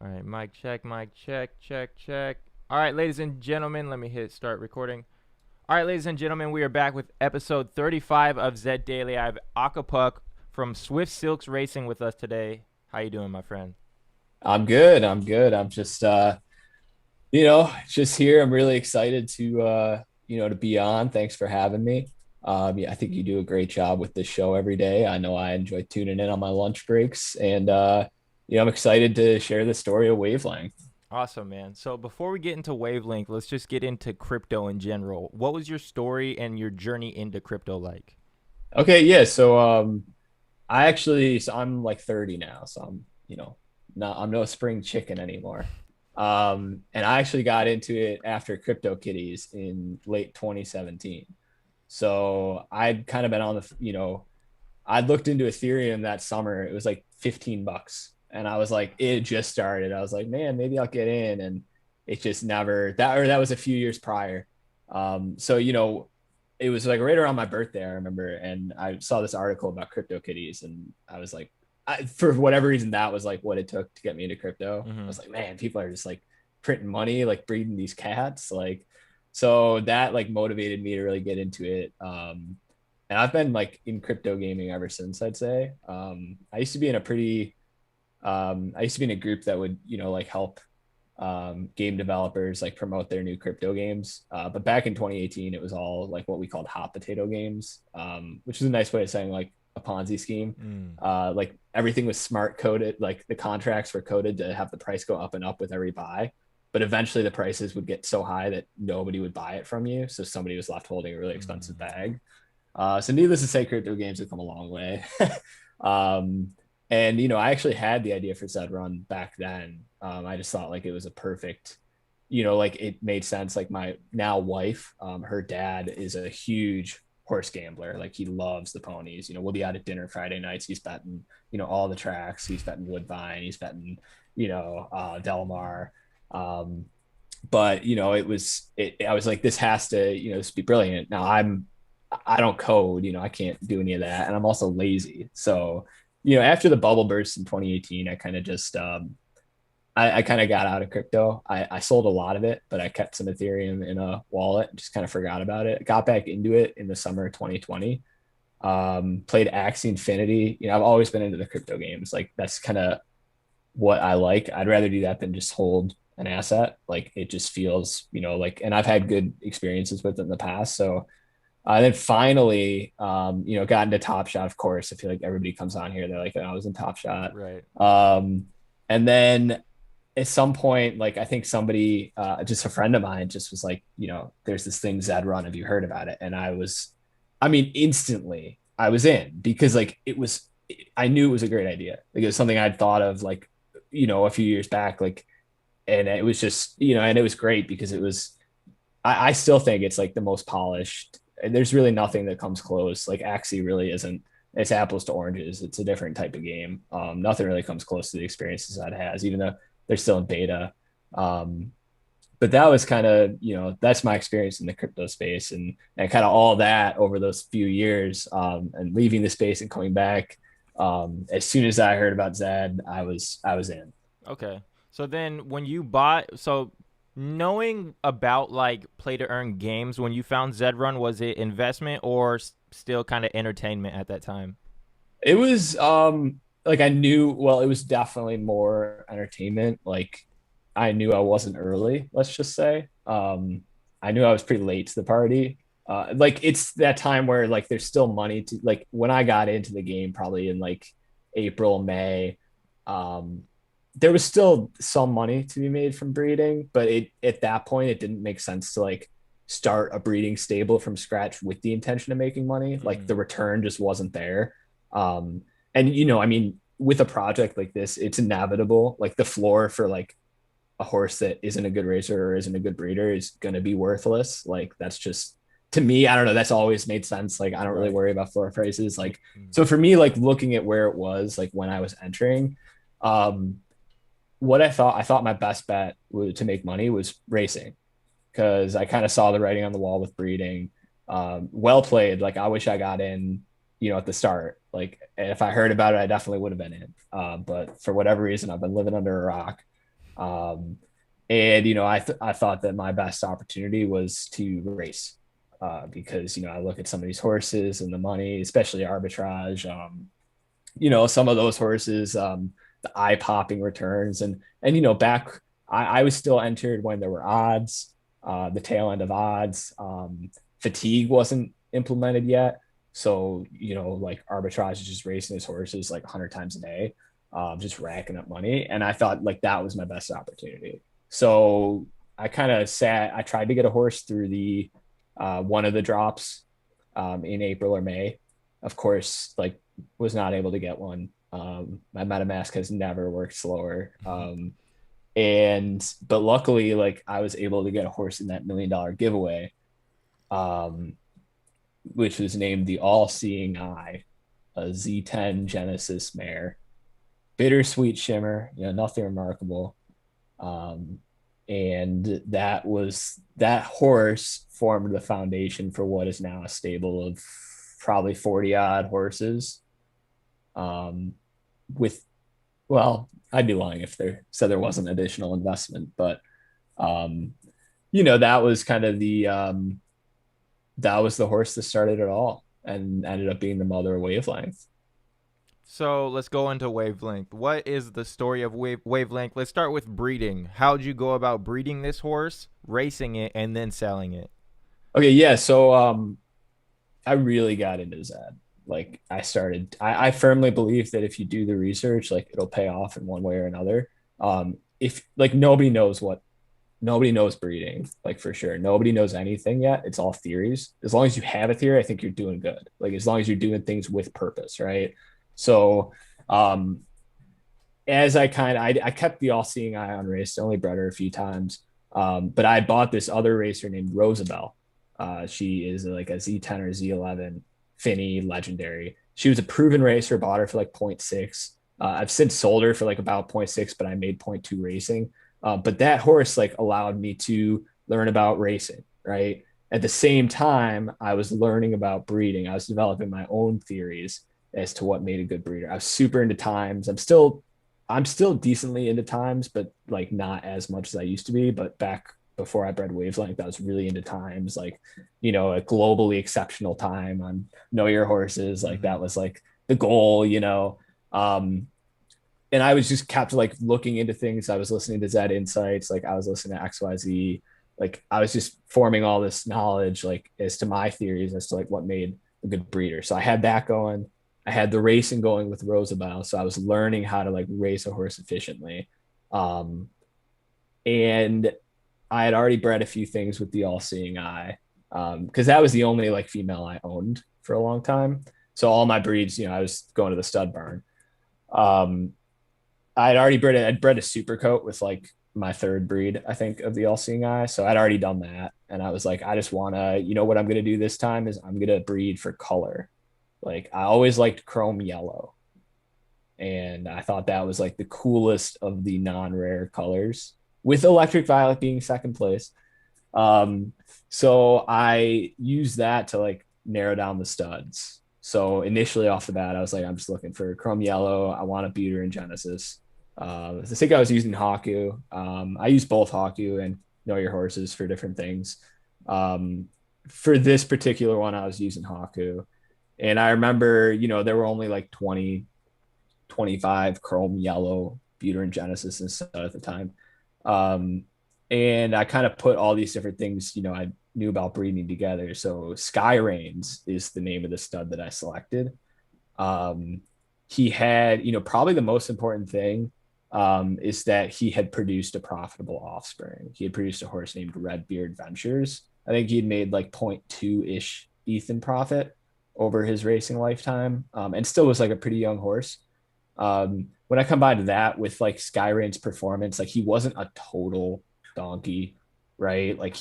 All right, mic check, check. All right, ladies and gentlemen, let me hit start recording. All right, ladies and gentlemen, we are back with episode 35 of Zed Daily. I have Akapuck from Swift Silks Racing with us today. How you doing, my friend? I'm good. I'm just just here. I'm really excited to be on. Thanks for having me. Yeah, I think you do a great job with this show every day. I know I enjoy tuning in on my lunch breaks and I'm excited to share the story of Wavelength. Awesome, man. So before we get into Wavelength, let's just get into crypto in general. What was your story and your journey into crypto like? Okay, yeah. So I'm like 30 now, so I'm no spring chicken anymore. And I actually got into it after CryptoKitties in late 2017. So I'd kind of been I'd looked into Ethereum that summer. It was like $15. And I was like, it just started. I was like, man, maybe I'll get in. And it just never that was a few years prior. It was like right around my birthday, I remember, and I saw this article about CryptoKitties, and I was like, for whatever reason, that was like what it took to get me into crypto. I Mm-hmm. was like, man, people are just like printing money, like breeding these cats, like so that like motivated me to really get into it. And I've been like in crypto gaming ever since, I'd say. I used to be in a group that would, like help game developers like promote their new crypto games. But back in 2018, it was all like what we called hot potato games, which is a nice way of saying like a Ponzi scheme. Mm. Like everything was smart coded, like the contracts were coded to have the price go up and up with every buy. But eventually the prices would get so high that nobody would buy it from you. So somebody was left holding a really expensive Mm. bag. So needless to say, crypto games have come a long way. um, and I actually had the idea for Zed Run back then. I just thought like it was a perfect, like it made sense. Like my now wife, her dad is a huge horse gambler. Like he loves the ponies. We'll be out at dinner Friday nights. He's betting, all the tracks. He's betting Woodbine. He's betting, Delmar. Um, but I was like, this has to, this be brilliant. Now I don't code, I can't do any of that. And I'm also lazy. So, after the bubble burst in 2018, I kind of just, I kind of got out of crypto. I sold a lot of it, but I kept some Ethereum in a wallet, just kind of forgot about it. Got back into it in the summer of 2020. Played Axie Infinity. I've always been into the crypto games. Like that's kind of what I like. I'd rather do that than just hold an asset. Like it just feels, and I've had good experiences with it in the past. So then finally, got into Top Shot. Of course, I feel like everybody comes on here. They're like, oh, I was in Top Shot. Right. And then at some point, like I think somebody, just a friend of mine, just was like, there's this thing Zed Run. Have you heard about it? And instantly I was in because like I knew it was a great idea. Like it was something I'd thought of like, a few years back, like, and it was just, and it was great because I still think it's like the most polished. There's really nothing that comes close. Like Axie really isn't. It's apples to oranges. It's a different type of game. Nothing really comes close to the experiences that it has, even though they're still in beta. Um, but that was kind of, that's my experience in the crypto space, and kind of all that over those few years, and leaving the space and coming back. As soon as I heard about Zed, I was in. Okay. So then when you bought, so knowing about like play to earn games, when you found Zed Run, was it investment or still kind of entertainment at that time? It was like I knew, well, it was definitely more entertainment. Like I knew I wasn't early, let's just say. I knew I was pretty late to the party. Like it's that time where like there's still money to, like when I got into the game probably in like April, May, um there was still some money to be made from breeding, but it at that point it didn't make sense to like start a breeding stable from scratch with the intention of making money. Like Mm, the return just wasn't there. um and I mean, with a project like this, it's inevitable. Like the floor for like a horse that isn't a good racer or isn't a good breeder is going to be worthless. Like that's just, to me, I don't know. That's always made sense. Like I don't really right. worry about floor prices. Mm, Like, mm. so for me, like looking at where it was, like when I was entering, um, what I thought my best bet to make money was racing, because I kind of saw the writing on the wall with breeding. Well played. Like I wish I got in, at the start. Like if I heard about it, I definitely would have been in. But for whatever reason, I've been living under a rock. Um, and I thought that my best opportunity was to race, because I look at some of these horses and the money, especially arbitrage. Some of those horses, the eye popping returns, and back, I was still entered when there were odds, the tail end of odds. Fatigue wasn't implemented yet, so like arbitrage is just racing his horses like 100 times a day, just racking up money, and I thought like that was my best opportunity. So I tried to get a horse through the one of the drops, in April or May. Of course, like was not able to get one. My MetaMask has never worked slower. And but luckily, like I was able to get a horse in that $1 million giveaway, um, which was named the All Seeing Eye, a Z10 Genesis mare, bittersweet shimmer, nothing remarkable. Um, and that horse formed the foundation for what is now a stable of probably 40 odd horses. Um, with Well, I'd be lying if there said there wasn't additional investment, but um, that was kind of that was the horse that started it all and ended up being the mother of wavelength. So let's go into wavelength. What is the story of wavelength? Let's start with breeding. How'd you go about breeding this horse, racing it, and then selling it? Okay, yeah. So I really got into Zed. Like I firmly believe that if you do the research, like it'll pay off in one way or another. If like nobody knows breeding, like for sure. Nobody knows anything yet. It's all theories. As long as you have a theory, I think you're doing good. Like as long as you're doing things with purpose, right? So um as I kept the all seeing eye on race, only bred her a few times. But I bought this other racer named Rosabelle. She is like a Z10 or Z11 Finney legendary. She was a proven racer, bought her for like zero point 0.6. I've since sold her for like about zero point 0.6, but I made zero point 0.2 racing. But that horse like allowed me to learn about racing, right? At the same time, I was learning about breeding. I was developing my own theories as to what made a good breeder. I was super into times. I'm still decently into times, but like not as much as I used to be. But back before I bred wavelength, I was really into times, like, a globally exceptional time on Know Your Horses. Like Mm-hmm. that was like the goal. And I was just kept like looking into things. I was listening to Zed Insights, like I was listening to XYZ. Like I was just forming all this knowledge, like as to my theories as to like what made a good breeder. So I had that going. I had the racing going with Rosabelle. So I was learning how to like race a horse efficiently. Um, and I had already bred a few things with the all seeing eye. Because that was the only like female I owned for a long time. So all my breeds, I was going to the stud barn. Um, I'd bred a super coat with like my third breed, I think, of the all seeing eye. So I'd already done that. And I was like, I just want to, what I'm going to do this time is I'm going to breed for color. Like I always liked chrome yellow. And I thought that was like the coolest of the non-rare colors, with electric violet being second place. Um, so I used that to like narrow down the studs. So initially off the bat, I was like, I'm just looking for chrome yellow. I want a beater in Genesis. I think I was using Haku. I use both Haku and Know Your Horses for different things. Um, for this particular one, I was using Haku. And I remember, there were only like 20, 25 chrome yellow Buter and Genesis and stuff at the time. Um, and I kind of put all these different things, I knew about breeding together. So Sky Reigns is the name of the stud that I selected. He had, probably the most important thing is that he had produced a profitable offspring. He had produced a horse named Redbeard Ventures. I think he'd made like 0.2-ish ETH in profit over his racing lifetime, and still was like a pretty young horse. When I combined that with like Skyrain's performance, like he wasn't a total donkey, right? Like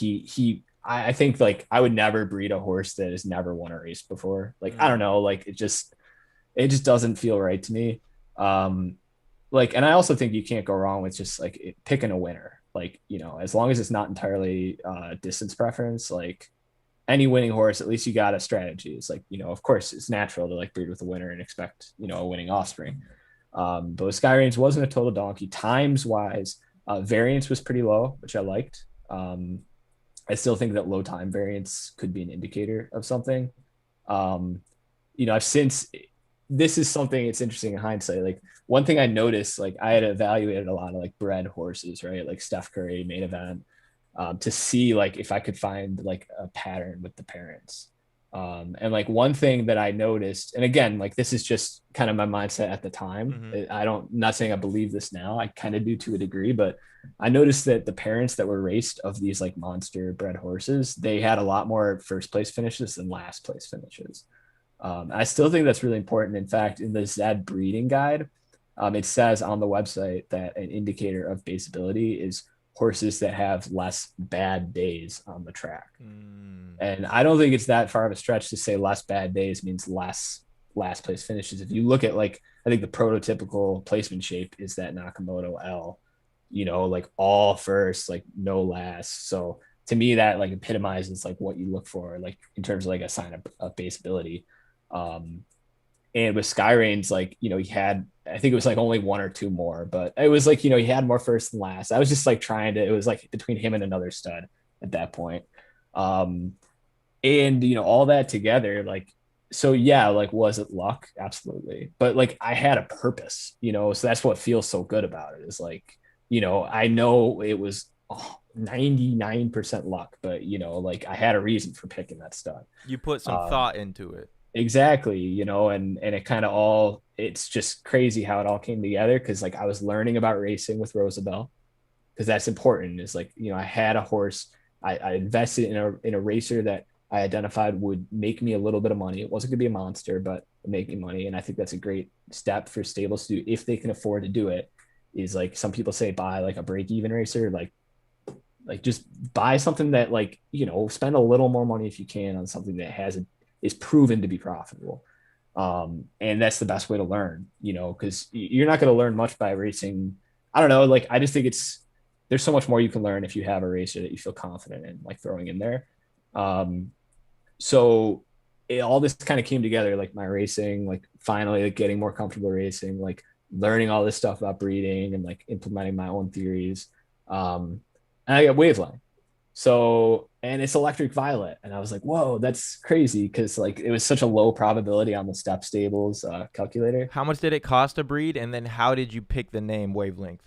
I think like I would never breed a horse that has never won a race before. Like I don't know, like it just doesn't feel right to me. Um, like, and I also think you can't go wrong with just like picking a winner. Like, as long as it's not entirely distance preference, like any winning horse, at least you got a strategy. It's like, of course it's natural to like breed with a winner and expect, a winning offspring. But with Sky Reigns wasn't a total donkey. Times wise, variance was pretty low, which I liked. I still think that low time variance could be an indicator of something. Um, I've since this is something it's interesting in hindsight. Like one thing I noticed, like I had evaluated a lot of like bred horses, right? Like Steph Curry main event, to see like if I could find like a pattern with the parents. And like one thing that I noticed, and again, like this is just kind of my mindset at the time. Mm-hmm. Not saying I believe this now. I kind of do to a degree, but I noticed that the parents that were raced of these like monster bred horses, they had a lot more first place finishes than last place finishes. I still think that's really important. In fact, in the Zed breeding guide, it says on the website that an indicator of baseability is horses that have less bad days on the track. And I don't think it's that far of a stretch to say less bad days means less last place finishes. If you look at like, I think the prototypical placement shape is that Nakamoto L, like all first, like no last. So to me, that like epitomizes like what you look for, like in terms of like a sign of baseability. Um, and with Skyrain's, like, he had, I think it was like only one or two more, but it was like, he had more first than last. I was just like it was like between him and another stud at that point. Um, and, all that together, like, so yeah, like, was it luck? Absolutely. But like, I had a purpose, so that's what feels so good about it is like, I know it was 99% luck, but, like I had a reason for picking that stud. You put some Um, thought into it. Exactly, and it kind of all it's just crazy how it all came together because like I was learning about racing with Rosabelle because that's important. Is like, I had a horse, I invested in a racer that I identified would make me a little bit of money. It wasn't gonna be a monster, but make me money. And I think that's a great step for stables to do if they can afford to do it. Is like some people say buy like a break even racer, like just buy something that like, spend a little more money if you can on something that is proven to be profitable. And that's the best way to learn, because you're not going to learn much by racing. I don't know. Like, I just think there's so much more you can learn if you have a racer that you feel confident in, like throwing in there. Um, so all this kind of came together, like my racing, like finally like getting more comfortable racing, like learning all this stuff about breeding and like implementing my own theories. And I got wavelength. So, and it's electric violet. And I was like, whoa, that's crazy. Cause like it was such a low probability on the step stables calculator. How much did it cost to breed, and then how did you pick the name Wavelength?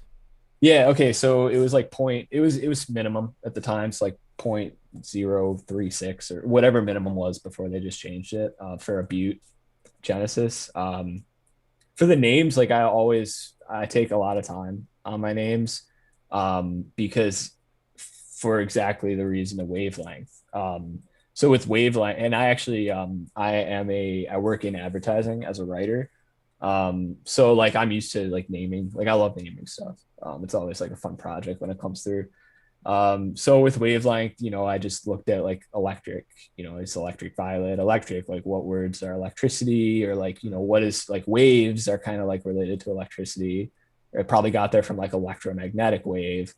Yeah. Okay. So it was like it was minimum at the time. It's like 0.036 or whatever minimum was before they just changed it for a Butte Genesis. For the names, like I take a lot of time on my names because for exactly the reason of wavelength. So with wavelength, and I actually I work in advertising as a writer. So like I'm used to like naming, like I love naming stuff. It's always like a fun project when it comes through. So with wavelength, I just looked at like electric, it's electric violet, electric, like what words are electricity, or like, what is like waves are kind of like related to electricity. It probably got there from like electromagnetic wave.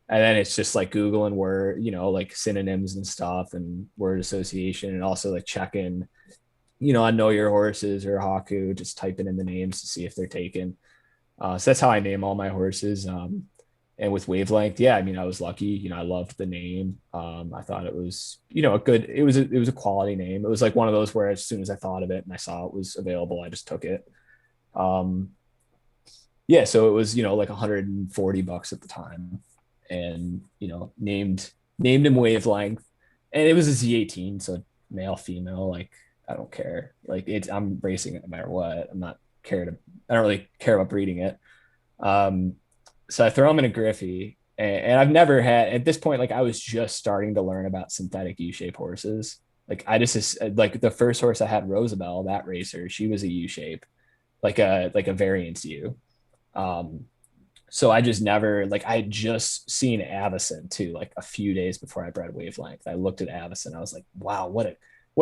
And then it's just like Googling word, like synonyms and stuff and word association, and also like checking, I know your horses or Haku, just typing in the names to see if they're taken. So that's how I name all my horses. And with wavelength, yeah, I mean, I was lucky. I loved the name. I thought it was, a good. It was a quality name. It was like one of those where as soon as I thought of it and I saw it was available, I just took it. Um, yeah, so it was, like $140 at the time, and named him wavelength, and it was a Z18, so male, female, like I don't care. Like I'm racing it no matter what. I don't really care about breeding it. Um, so I throw him in a Griffey, and I've never had at this point. Like I was just starting to learn about synthetic U-shape horses. Like I just like the first horse I had, Rosabelle, that racer, she was a U-shape, like a variance U. Um, so I just never like I had just seen Avison too, like a few days before I bred wavelength. I looked at Avison, I was like, wow, what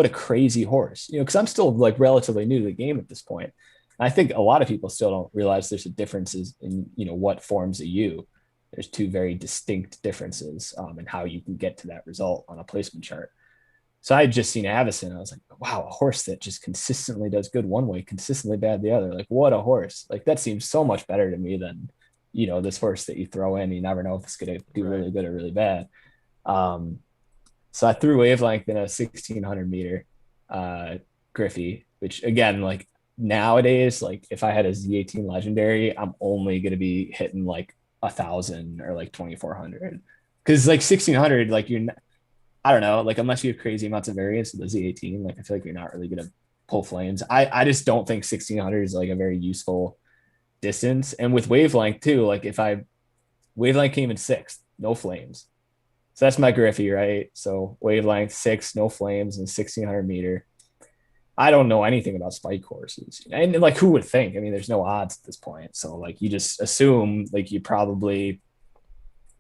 a crazy horse. Because I'm still like relatively new to the game at this point. I think a lot of people still don't realize there's a differences in what forms a U. There's two very distinct differences in how you can get to that result on a placement chart. So I had just seen Avison. I was like, wow, a horse that just consistently does good one way, consistently bad the other. Like, what a horse. Like, that seems so much better to me than, this horse that you throw in. You never know if it's going to do Right. really good or really bad. Um, so I threw wavelength in a 1600 meter Griffey, which again, like nowadays, like if I had a Z18 legendary, I'm only going to be hitting like 1,000 or like 2,400. Because like 1,600, like I don't know, like unless you have crazy amounts of variance with the Z18, like I feel like you're not really gonna pull flames. I just don't think 1,600 is like a very useful distance. And with wavelength too, like if I wavelength came in sixth, no flames. So that's my Griffey, right? So wavelength six, no flames, and 1,600 meter. I don't know anything about spike courses, and like who would think? I mean, there's no odds at this point. So like you just assume like you probably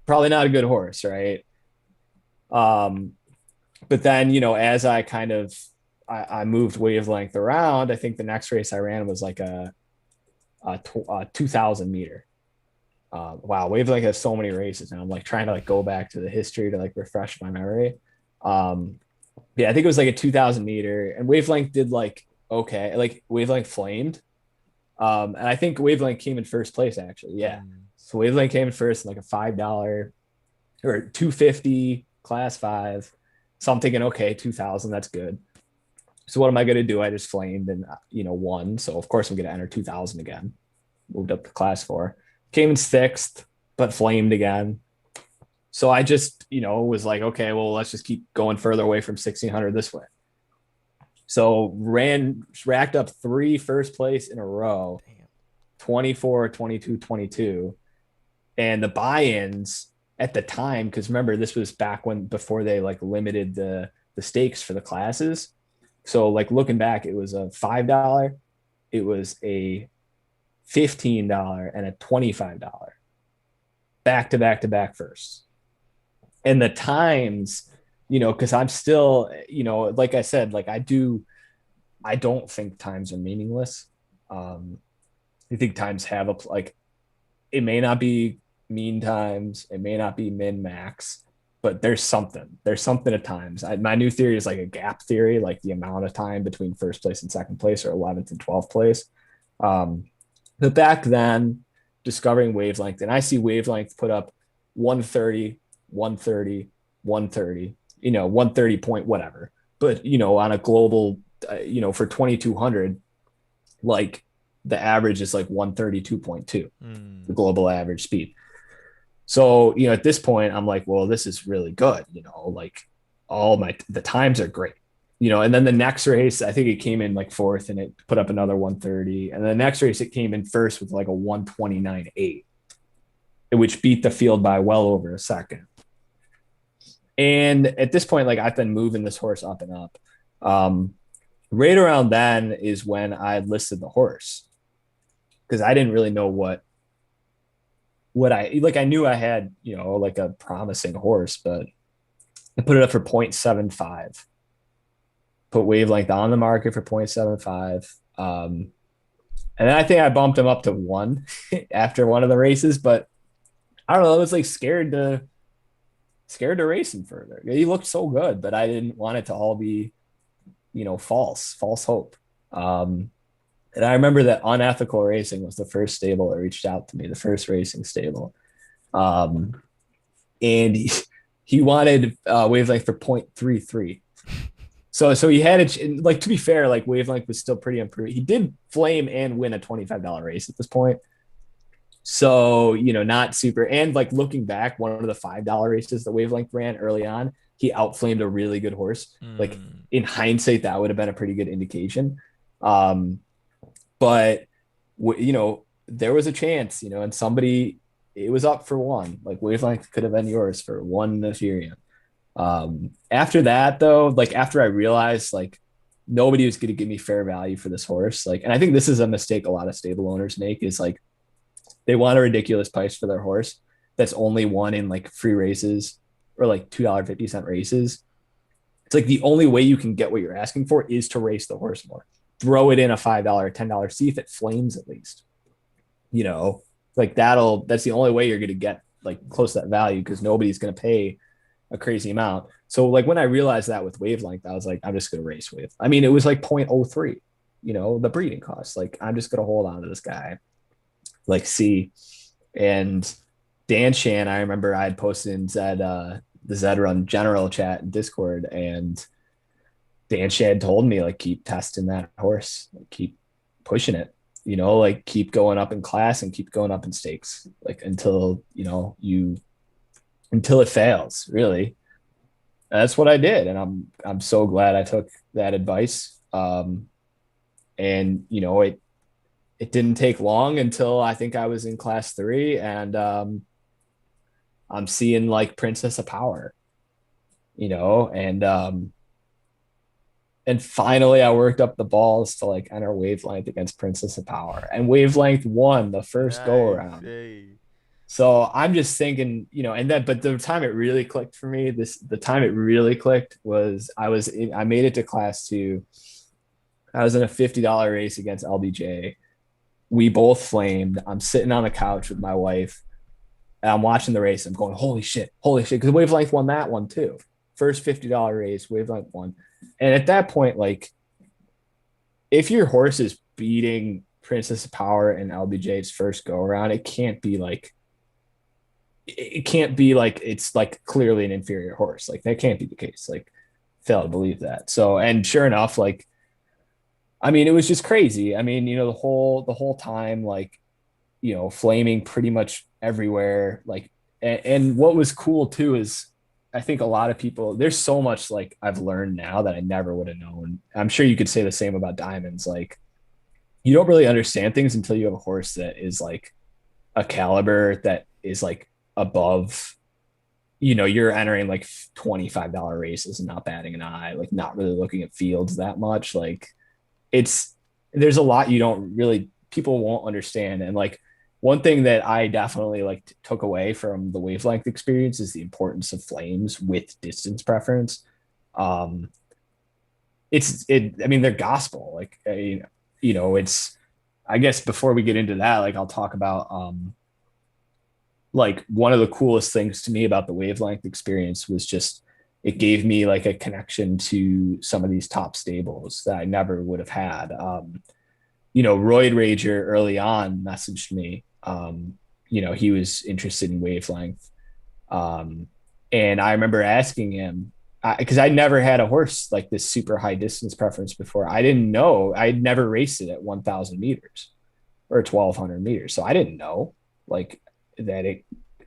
not a good horse, right? Um, but then as I kind of I moved wavelength around, I think the next race I ran was like a 2,000 meter. Wow, wavelength has so many races now. I'm like trying to like go back to the history to like refresh my memory. um yeah, I think it was like a 2,000 meter, and wavelength did like okay, like wavelength flamed. And I think wavelength came in first place actually, yeah. Mm. So wavelength came in first in like a $5 or 250 class 5. So I'm thinking, okay, 2,000, that's good. So what am I going to do? I just flamed and won. So of course I'm going to enter 2,000 again. Moved up to class 4, came in sixth, but flamed again. So I just was like, okay, well let's just keep going further away from 1,600 this way. So racked up 3 first place in a row, Damn. 24, 22, 22. And the buy-ins at the time, because remember this was back when before they like limited the stakes for the classes. So like looking back, it was a $5, it was a $15 and a $25 back to back to back first. And the times, because I'm still, like I said, like I don't think times are meaningless. um I think times have a like it may not be mean times, it may not be min max, but there's something at times. My new theory is like a gap theory, like the amount of time between first place and second place, or 11th and 12th place. um but back then, discovering wavelength, and I see wavelength put up 130, 130, 130, 130 point whatever, but on a global, for 2,200, like the average is like 132.2, the Mm. global average speed. So, at this point, I'm like, well, this is really good. Like the times are great. And then the next race, I think it came in like fourth and it put up another 130. And the next race, it came in first with like a 129.8, which beat the field by well over a second. And at this point, like I've been moving this horse up and up. Right around then is when I listed the horse. because I didn't really know what I like. I knew I had, like a promising horse, but I put it up for 0.75, put Wavelength on the market for 0.75. And then I think I bumped him up to one after one of the races, but I don't know. I was like scared to race him further. He looked so good, but I didn't want it to all be, false hope. And I remember that Unethical Racing was the first stable that reached out to me, the first racing stable. Um, and he wanted Wavelength for 0.33. So he had it, like, to be fair, like Wavelength was still pretty improved. He did flame and win a $25 race at this point. So, not super. And like looking back, one of the $5 races that Wavelength ran early on, he outflamed a really good horse. Like in hindsight, that would have been a pretty good indication. Um, but there was a chance, and somebody, it was up for one. Like Wavelength could have been yours for one Ethereum. After that, though, like after I realized like nobody was going to give me fair value for this horse, like, and I think this is a mistake a lot of stable owners make, is like they want a ridiculous price for their horse that's only won in like free races or like $2.50 races. It's like the only way you can get what you're asking for is to race the horse more. Throw it in a $5, $10, see if it flames at least. Like that's the only way you're going to get like close to that value, because nobody's going to pay a crazy amount. So like when I realized that with Wavelength, I was like, I'm just going to race with. I mean, it was like 0.03, the breeding cost. Like I'm just going to hold on to this guy, like see. And Dan Shan, I remember I had posted in the Zed Run general chat in Discord, and Dan Shan told me like keep testing that horse, like, keep pushing it, like keep going up in class and keep going up in stakes, like until until it fails, really. That's what I did, and I'm so glad I took that advice. And it didn't take long until I think I was in class 3, and I'm seeing like Princess of Power, and finally I worked up the balls to like enter Wavelength against Princess of Power, and Wavelength won the first go Nice. around. Hey. So I'm just thinking, but the time it really clicked for me, the time it really clicked was I made it to class 2. I was in a $50 race against LBJ. We both flamed. I'm sitting on the couch with my wife, and I'm watching the race. I'm going, holy shit, because Wavelength won that one too. First $50 race, Wavelength won. And at that point, like, if your horse is beating Princess of Power and LBJ's first go around, it can't be like it's like clearly an inferior horse. Like that can't be the case. Like fail to believe that. So, and sure enough, like, I mean, it was just crazy. I mean, the whole time, like, flaming pretty much everywhere. Like, and what was cool too is I think a lot of people, there's so much like I've learned now that I never would have known. I'm sure you could say the same about diamonds. Like, you don't really understand things until you have a horse that is like a caliber that is like above, you're entering like $25 races and not batting an eye, like not really looking at fields that much. Like, there's a lot you don't really, people won't understand. And like one thing that I definitely like took away from the Wavelength experience is the importance of flames with distance preference. um I mean, they're gospel. Like, it's, I guess before we get into that, like I'll talk about like one of the coolest things to me about the Wavelength experience was just it gave me like a connection to some of these top stables that I never would have had. Royd Rager early on messaged me. He was interested in Wavelength. And I remember asking him, because I never had a horse like this super high distance preference before. I didn't know. I'd never raced it at 1,000 meters or 1,200 meters. So I didn't know like that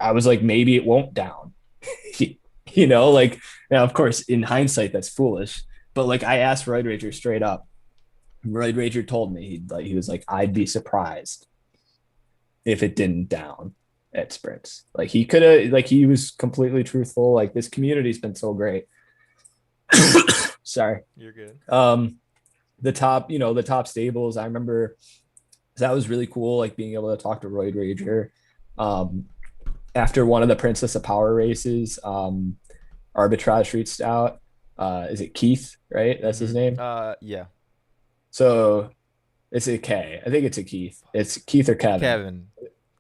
I was like, maybe it won't down. Like, now, of course, in hindsight, that's foolish. But like, I asked Royd Rager straight up. Royd Rager told me he was like, I'd be surprised if it didn't down at sprints. Like he could have, like he was completely truthful. Like this community's been so great. Sorry. You're good. The top stables, I remember So that was really cool, like being able to talk to Royd Rager. Um, After one of the Princess of Power races, Arbitrage reached out. Is it Keith, right? That's his Mm-hmm. name. Yeah. So it's a K. I think it's a Keith. It's Keith or Kevin. Kevin.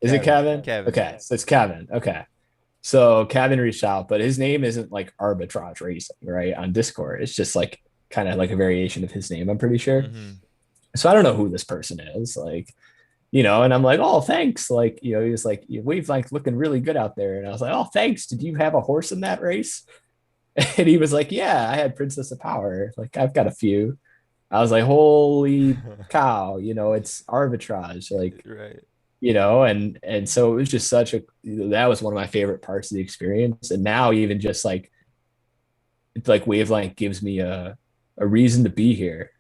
Is it Kevin. Kevin? Kevin. Okay, so it's Kevin. Okay. So Kevin reached out, but his name isn't like Arbitrage Racing, right? On Discord. It's just like kind of like a variation of his name, I'm pretty sure. Mm-hmm. So I don't know who this person is. Like, and I'm like, oh, thanks. Like, he was like, Wave like looking really good out there. And I was like, oh, thanks. Did you have a horse in that race? And he was like, yeah, I had Princess of Power. Like, I've got a few. I was like, holy cow, it's arbitrage. Like, Right. and so it was just such a, that was one of my favorite parts of the experience. And now even just like, it's like Wavelength gives me a reason to be here,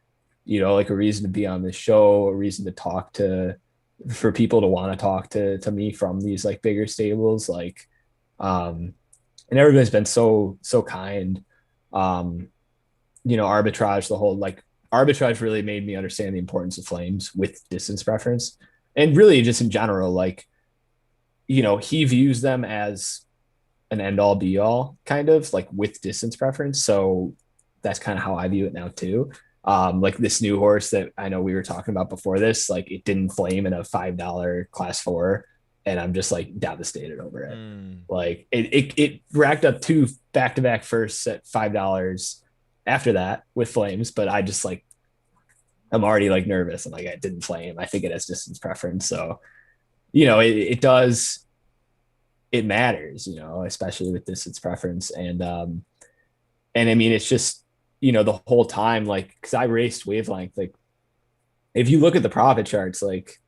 like a reason to be on this show, a reason to talk to, for people to want to talk to me from these like bigger stables. Like, and everybody's been so kind. Um, arbitrage, the whole like arbitrage really made me understand the importance of flames with distance preference. And really just in general, like, he views them as an end all be all kind of like with distance preference. So that's kind of how I view it now too. Like this new horse that I know we were talking about before this, like it didn't flame in a $5 class 4, and I'm just like devastated over it. Mm. Like it racked up 2 back-to-back firsts at $5 after that with flames, but I just like I'm already like nervous and like it didn't flame. I think it has distance preference. So, it does, it matters, especially with distance preference. And I mean, it's just, the whole time, like, because I raced Wavelength, like, if you look at the profit charts, like,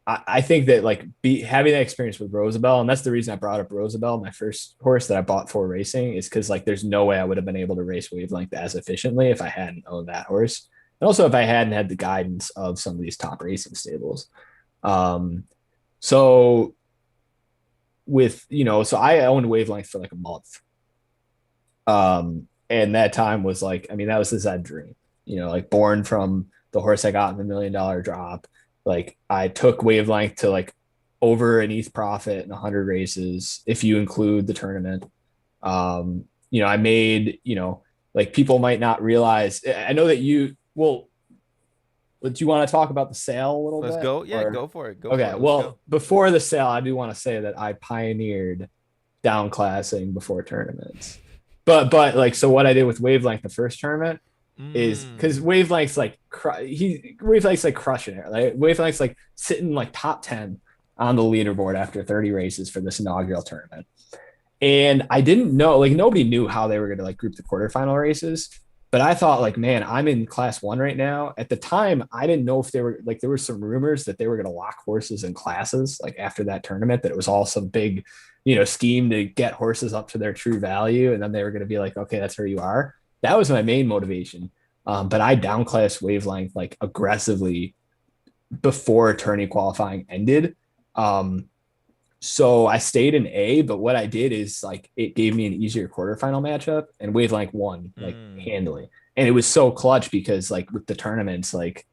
I think that like having that experience with Rosabelle, and that's the reason I brought up Rosabelle, my first horse that I bought for racing, is because like there's no way I would have been able to race Wavelength as efficiently if I hadn't owned that horse, and also if I hadn't had the guidance of some of these top racing stables. Um, so so I owned Wavelength for like a month. And that time was like, I mean, that was the Zed dream, like born from the horse I got in the $1 million drop. Like I took Wavelength to like over an ETH profit in 100 races, if you include the tournament. I made, like people might not realize, I know that do you want to talk about the sale a little Let's bit? go. Yeah, Or, go for it. Go for okay. it. Let's go. Well, before the sale, I do want to say that I pioneered downclassing before tournaments. But like, so what I did with Wavelength the first tournament is because Mm. Wavelength's like Wavelength's like crushing it. Like Wavelength's like sitting like top 10 on the leaderboard after 30 races for this inaugural tournament. And I didn't know, like nobody knew how they were gonna like group the quarterfinal races. But I thought like, man, I'm in class 1 right now. At the time, I didn't know if they were like there were some rumors that they were gonna lock horses in classes like after that tournament, that it was all some big, scheme to get horses up to their true value. And then they were gonna be like, okay, that's where you are. That was my main motivation. But I downclassed Wavelength like aggressively before tourney qualifying ended. So I stayed in A, but what I did is like it gave me an easier quarterfinal matchup, and Wavelength won like Mm. handily. And it was so clutch because like with the tournaments, like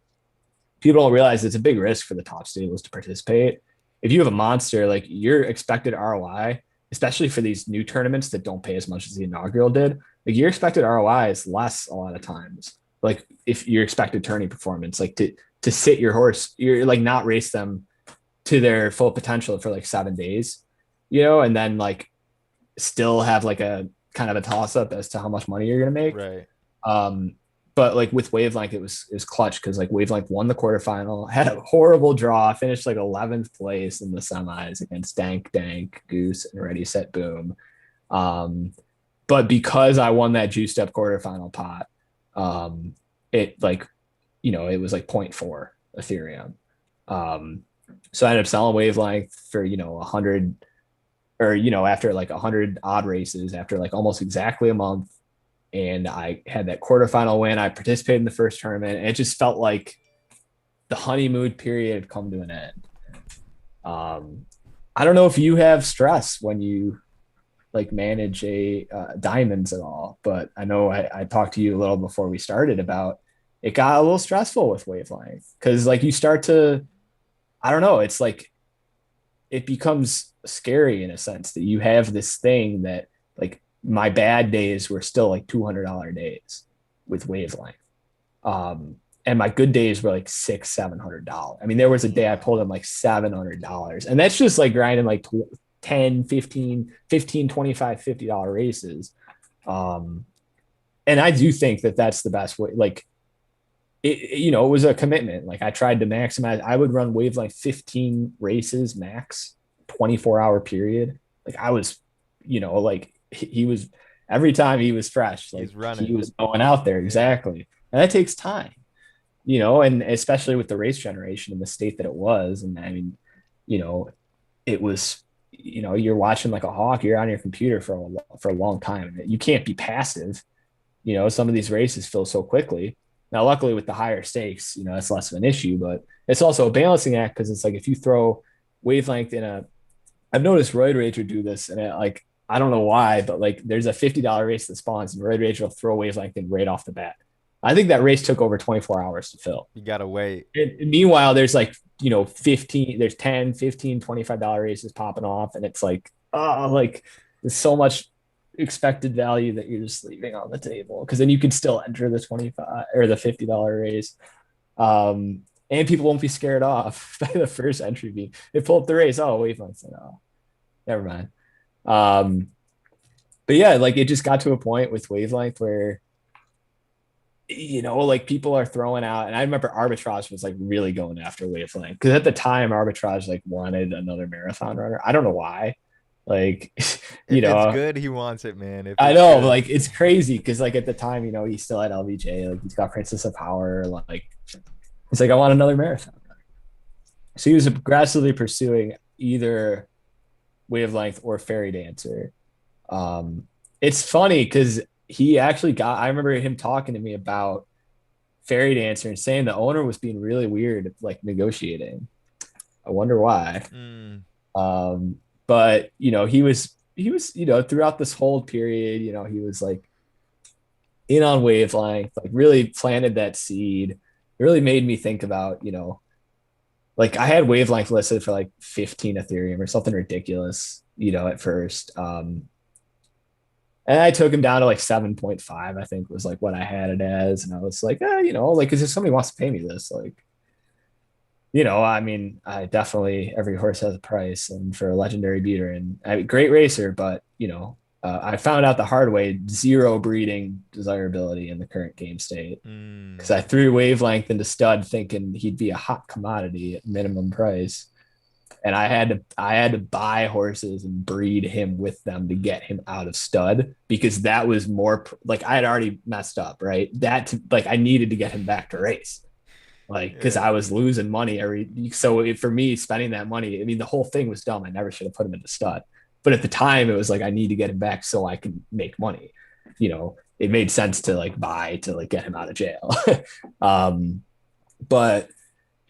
people don't realize it's a big risk for the top stables to participate. If you have a monster, like your expected ROI, especially for these new tournaments that don't pay as much as the inaugural did, like your expected ROI is less a lot of times. Like if your expected tourney performance, like to sit your horse, you're like not race them to their full potential for like 7 days, and then like still have like a kind of a toss up as to how much money you're gonna make. Right. Um, but like with Wavelength, it was clutch because like Wavelength won the quarterfinal, had a horrible draw, finished like 11th place in the semis against Dank, Goose, and Ready Set Boom. Um, but because I won that juiced up quarterfinal pot, it like, it was like zero point 0.4 Ethereum. So I ended up selling Wavelength for, 100, or, after like 100 odd races, after like almost exactly a month. And I had that quarterfinal win. I participated in the first tournament, and it just felt like the honeymoon period had come to an end. I don't know if you have stress when you like manage a diamonds at all, but I know I talked to you a little before we started about it got a little stressful with Wavelength because like you start to I don't know. It's like it becomes scary in a sense that you have this thing that like my bad days were still like $200 days with wavelength. And my good days were like $600-700. I mean, there was a day I pulled in like $700, and that's just like grinding like 10, 15, 15, 25, $50 races. Um, and I do think that that's the best way. Like it was a commitment. Like I tried to maximize. I would run wavelength 15 races max, 24-hour period. Like I was, like he was every time he was fresh. Like He's he running. was going out there Yeah. exactly, and that takes time. And especially with the race generation in the state that it was. And I mean, you know, it was, you're watching like a hawk, you're on your computer for a long time. You can't be passive. Some of these races fill so quickly. Now, luckily with the higher stakes, it's less of an issue, but it's also a balancing act because it's like if you throw wavelength I've noticed Roid Rage would do this, and like I don't know why, but like there's a $50 race that spawns, and Roid Rage will throw wavelength in right off the bat. I think that race took over 24 hours to fill. You gotta wait. And meanwhile, there's like, 15, there's 10, 15, $25 races popping off. And it's like, oh, like there's so much expected value that you're just leaving on the table. Cause then you can still enter the 25 or the $50 race. And people won't be scared off by the first entry being, they pull up the race. Oh, wavelengths. Oh, never mind. Um, but yeah, like it just got to a point with wavelength where like people are throwing out, and I remember arbitrage was like really going after wavelength because at the time arbitrage like wanted another marathon runner. I don't know why. Like, you If it's know, good, he wants it, man. If I it's know, good. like it's crazy because like at the time, he still had LBJ, like he's got Princess of Power, like it's like I want another marathon. So he was aggressively pursuing either wavelength or fairy dancer. Um, it's funny because he actually I remember him talking to me about fairy dancer and saying the owner was being really weird, like negotiating. I wonder why. Mm. Um, but he was throughout this whole period, he was like in on wavelength, like really planted that seed. It really made me think about, like I had wavelength listed for like 15 Ethereum or something ridiculous, at first. And I took him down to like 7.5, I think was like what I had it as. And I was like, like, cause if somebody wants to pay me this, like, I mean, I definitely, every horse has a price and for a legendary beater and great racer, but, I found out the hard way, zero breeding desirability in the current game state. Cause Mm. I threw wavelength into stud thinking he'd be a hot commodity at minimum price, and I had to buy horses and breed him with them to get him out of stud because that was more like I had already messed up, right? Like I needed to get him back to race, like because Yeah. I was losing money for me spending that money. I mean, the whole thing was dumb. I never should have put him into stud, but at the time it was like I need to get him back so I can make money. It made sense to like buy to like get him out of jail. um, but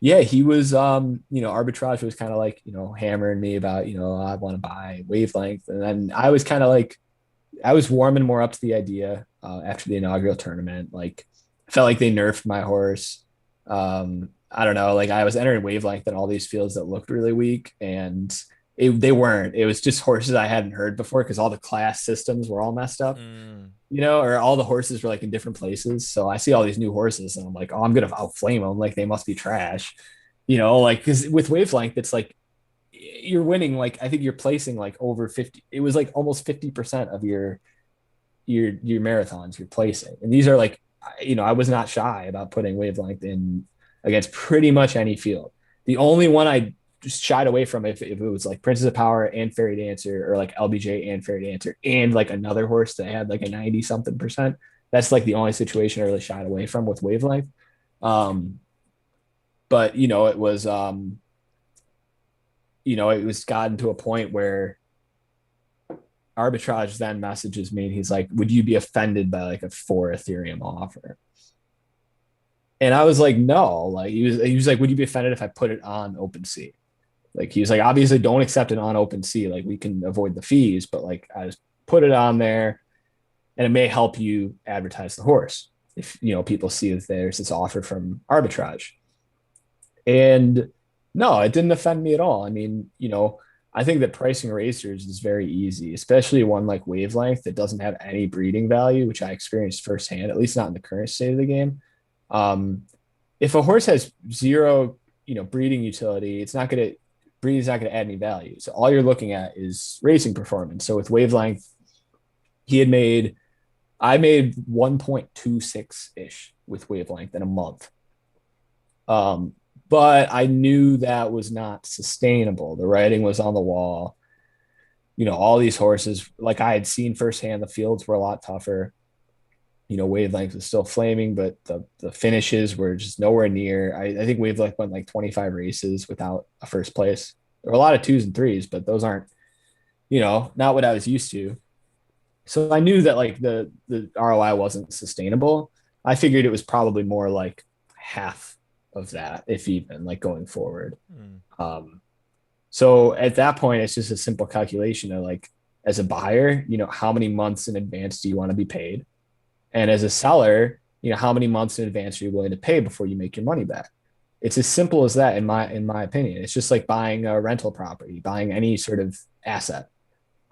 yeah, he was arbitrage was kind of like, hammering me about, I want to buy wavelength. And then I was kind of like I was warming more up to the idea after the inaugural tournament. Like I felt like they nerfed my horse. I don't know, like I was entering wavelength in all these fields that looked really weak and they weren't. It was just horses I hadn't heard before because all the class systems were all messed up, Mm. or all the horses were like in different places. So I see all these new horses and I'm like, oh, I'm gonna outflame them. Like they must be trash, like because with wavelength, it's like you're winning. Like I think you're placing like over 50. It was like almost 50% of your marathons you're placing, and these are like, I was not shy about putting wavelength in against pretty much any field. The only one I just shied away from if it was like Princess of Power and Fairy Dancer or like LBJ and Fairy Dancer and like another horse that had like a 90 something percent. That's like the only situation I really shied away from with wavelength. Um, but it was gotten to a point where arbitrage then messages me and he's like, would you be offended by like a 4 Ethereum offer? And I was like, no. Like he was like, would you be offended if I put it on OpenSea? Like he was like, obviously don't accept it on OpenSea. Like we can avoid the fees, but like I just put it on there and it may help you advertise the horse if people see that there's this offer from arbitrage. And No, it didn't offend me at all. I mean, I think that pricing racers is very easy, especially one like Wavelength that doesn't have any breeding value, which I experienced firsthand, at least not in the current state of the game. Um, if a horse has zero, breeding utility, breeding's not gonna add any value. So all you're looking at is racing performance. So with Wavelength, he had made I made 1.26 ish with Wavelength in a month. Um, but I knew that was not sustainable. The writing was on the wall. All these horses, like I had seen firsthand, the fields were a lot tougher. Wavelength was still flaming, but the finishes were just nowhere near. I think Wavelength went like 25 races without a first place. There were a lot of twos and threes, but those aren't, not what I was used to. So I knew that like the ROI wasn't sustainable. I figured it was probably more like half of that, if even like going forward. Mm. Um, so at that point, it's just a simple calculation of like, as a buyer, how many months in advance do you want to be paid? And as a seller, how many months in advance are you willing to pay before you make your money back? It's as simple as that in my opinion. It's just like buying a rental property, buying any sort of asset,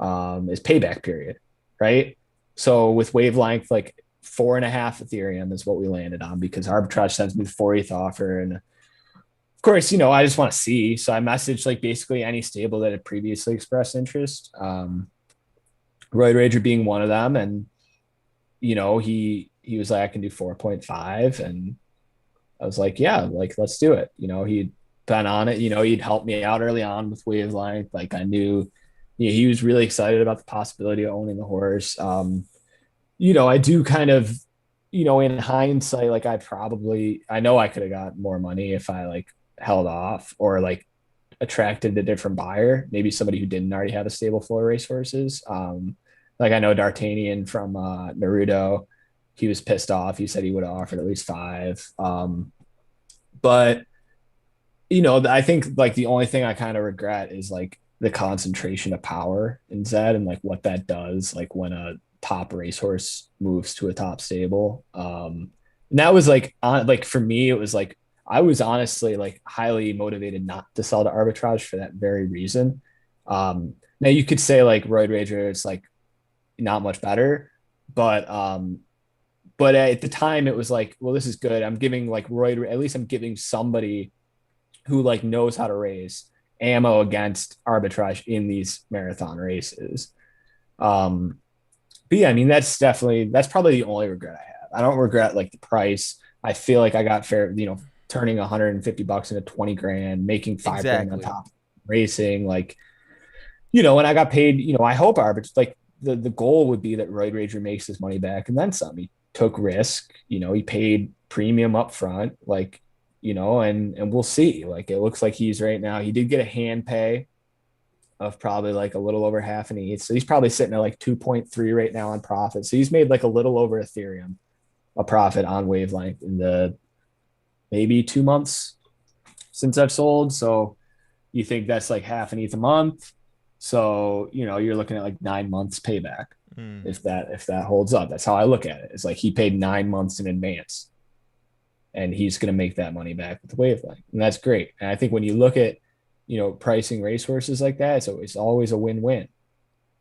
is payback period, right? So with Wavelength, like 4.5 Ethereum is what we landed on because arbitrage sends me the 4 ETH offer. And of course, I just want to see. So I messaged like basically any stable that had previously expressed interest. Royd Rager being one of them. And he was like, I can do 4.5. And I was like, yeah, like let's do it. He'd been on it, he'd helped me out early on with Wavelength. Like I knew he was really excited about the possibility of owning the horse. I do kind of, in hindsight, like I know I could have got more money if I like held off or like attracted a different buyer, maybe somebody who didn't already have a stable full of racehorses. Like I know D'Artagnan from Naruto, he was pissed off. He said he would have offered at least five. But I think like the only thing I kind of regret is like the concentration of power in Zed and like what that does, like when a top racehorse moves to a top stable. And that was like like for me, it was like I was honestly like highly motivated not to sell to arbitrage for that very reason. Now you could say like Roid Rager is like not much better, but at the time it was like, well, this is good. I'm giving like Royd, at least I'm giving somebody who like knows how to race ammo against arbitrage in these marathon races. Um, but yeah, I mean that's probably the only regret I have. I don't regret like the price. I feel like I got fair, turning $150 into 20 grand, making 5 grand on Exactly. top racing, like, and I got paid, I hope arbitrage like the goal would be that Royd Rager makes his money back and then some. He took risk, he paid premium up front, like, and we'll see. Like it looks like he's right now. He did get a hand pay of probably like a little over half an ETH. So he's probably sitting at like 2.3 right now on profit. So he's made like a little over Ethereum a profit on Wavelength in the maybe 2 months since I've sold. So you think that's like half an ETH a month. So, you're looking at like 9 months payback Mm. if that holds up. That's how I look at it. It's like he paid 9 months in advance and he's going to make that money back with the Wavelength. And that's great. And I think when you look at, pricing racehorses like that, it's always a win-win.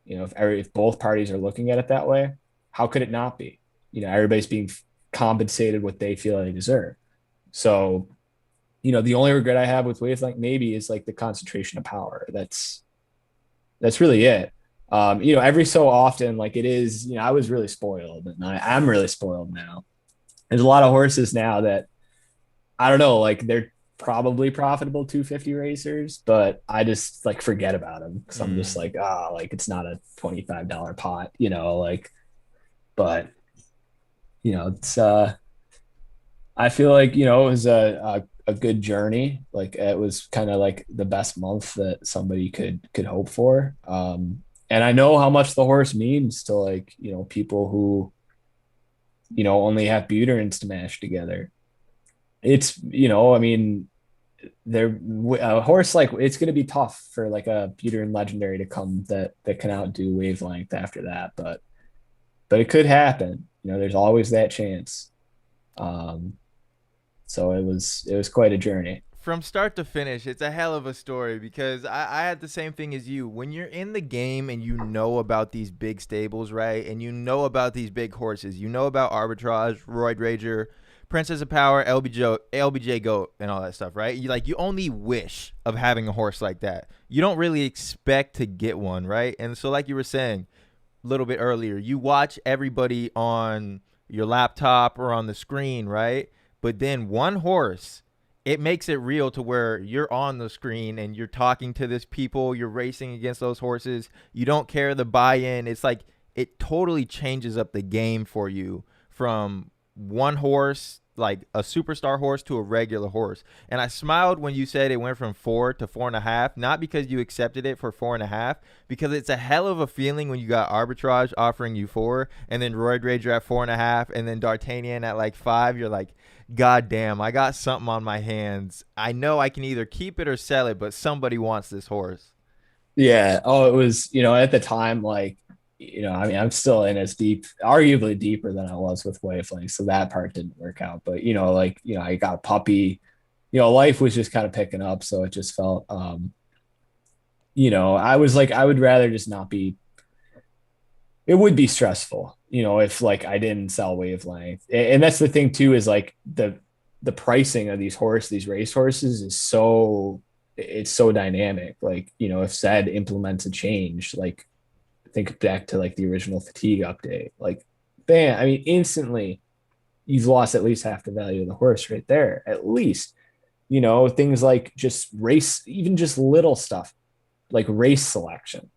If both parties are looking at it that way, how could it not be? Everybody's being compensated what they feel they deserve. So, the only regret I have with Wavelength maybe is like the concentration of power. That's really it. Every so often, like it is, I was really spoiled and I'm really spoiled now. There's a lot of horses now that I don't know, like they're probably profitable 250 racers, but I just like forget about them because I'm just Mm. like, like it's not a $25 pot, like, but it's I feel like, it was a good journey. Like it was kind of like the best month that somebody could hope for. And I know how much the horse means to like, people who, only have Buterins to mash together. It's, I mean, they're a horse like it's going to be tough for like a Buterin legendary to come that can outdo Wavelength after that, but it could happen. There's always that chance. Um, so it was quite a journey. from start to finish, it's a hell of a story because I had the same thing as you. When you're in the game and you know about these big stables, right? And you know about these big horses, you know about Arbitrage, Roid Rager, Princess of Power, LBJ Goat, and all that stuff, right? You only wish of having a horse like that. You don't really expect to get one, right? And so, like you were saying a little bit earlier, you watch everybody on your laptop or on the screen, right? But then one horse, it makes it real to where you're on the screen and you're talking to this people, you're racing against those horses. You don't care the buy-in. It's like it totally changes up the game for you from one horse, like a superstar horse, to a regular horse. And I smiled when you said it went from 4 to 4.5, not because you accepted it for 4.5, because it's a hell of a feeling when you got Arbitrage offering you 4, and then Roid Rager at 4.5, and then D'Artagnan at like 5. You're like, God damn, I got something on my hands. I know I can either keep it or sell it, but somebody wants this horse. Yeah. Oh, it was, at the time, like, I mean, I'm still in as deep, arguably deeper than I was with Wavelength. So that part didn't work out. But, I got a puppy, life was just kind of picking up. So it just felt, I was like, I would rather just not be, it would be stressful, if like I didn't sell Wavelength. And that's the thing too, is like the pricing of these race horses is it's so dynamic. Like, if Zed implements a change, like think back to like the original fatigue update, like bam, I mean, instantly you've lost at least half the value of the horse right there, at least. Things like just race, even just little stuff like race selection.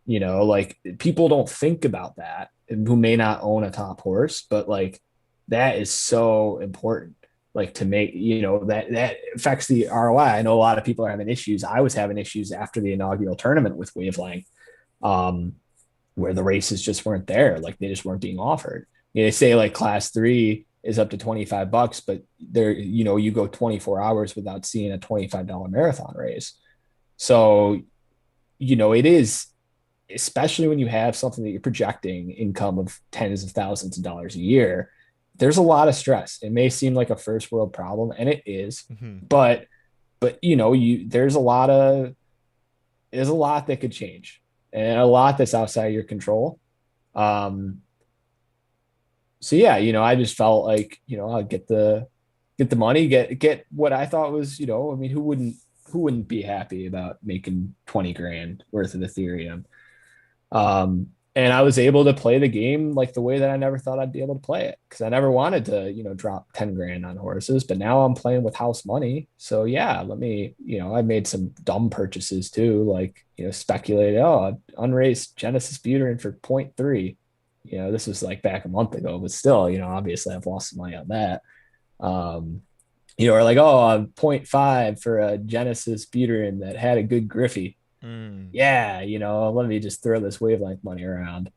Like people don't think about that, who may not own a top horse, but like that is so important. Like to make, that affects the ROI. I know a lot of people are having issues. I was having issues after the inaugural tournament with Wavelength, where the races just weren't there. Like they just weren't being offered. They say like class 3 is up to $25, but there, you go 24 hours without seeing a $25 marathon race. So, it is, especially when you have something that you're projecting income of tens of thousands of dollars a year, there's a lot of stress. It may seem like a first world problem, and it is, but there's a lot that could change, and a lot that's outside your control. So yeah, I just felt like, I'd get the money, get what I thought was, I mean, who wouldn't be happy about making 20 grand worth of Ethereum? And I was able to play the game like the way that I never thought I'd be able to play it, because I never wanted to, drop 10 grand on horses, but now I'm playing with house money. So yeah, I made some dumb purchases too, like, speculated, unraced Genesis Buterin for 0.3. This was like back a month ago, but still, obviously I've lost some money on that. Or like, 0.5 for a Genesis Buterin that had a good Griffey. Yeah, let me just throw this Wavelength money around.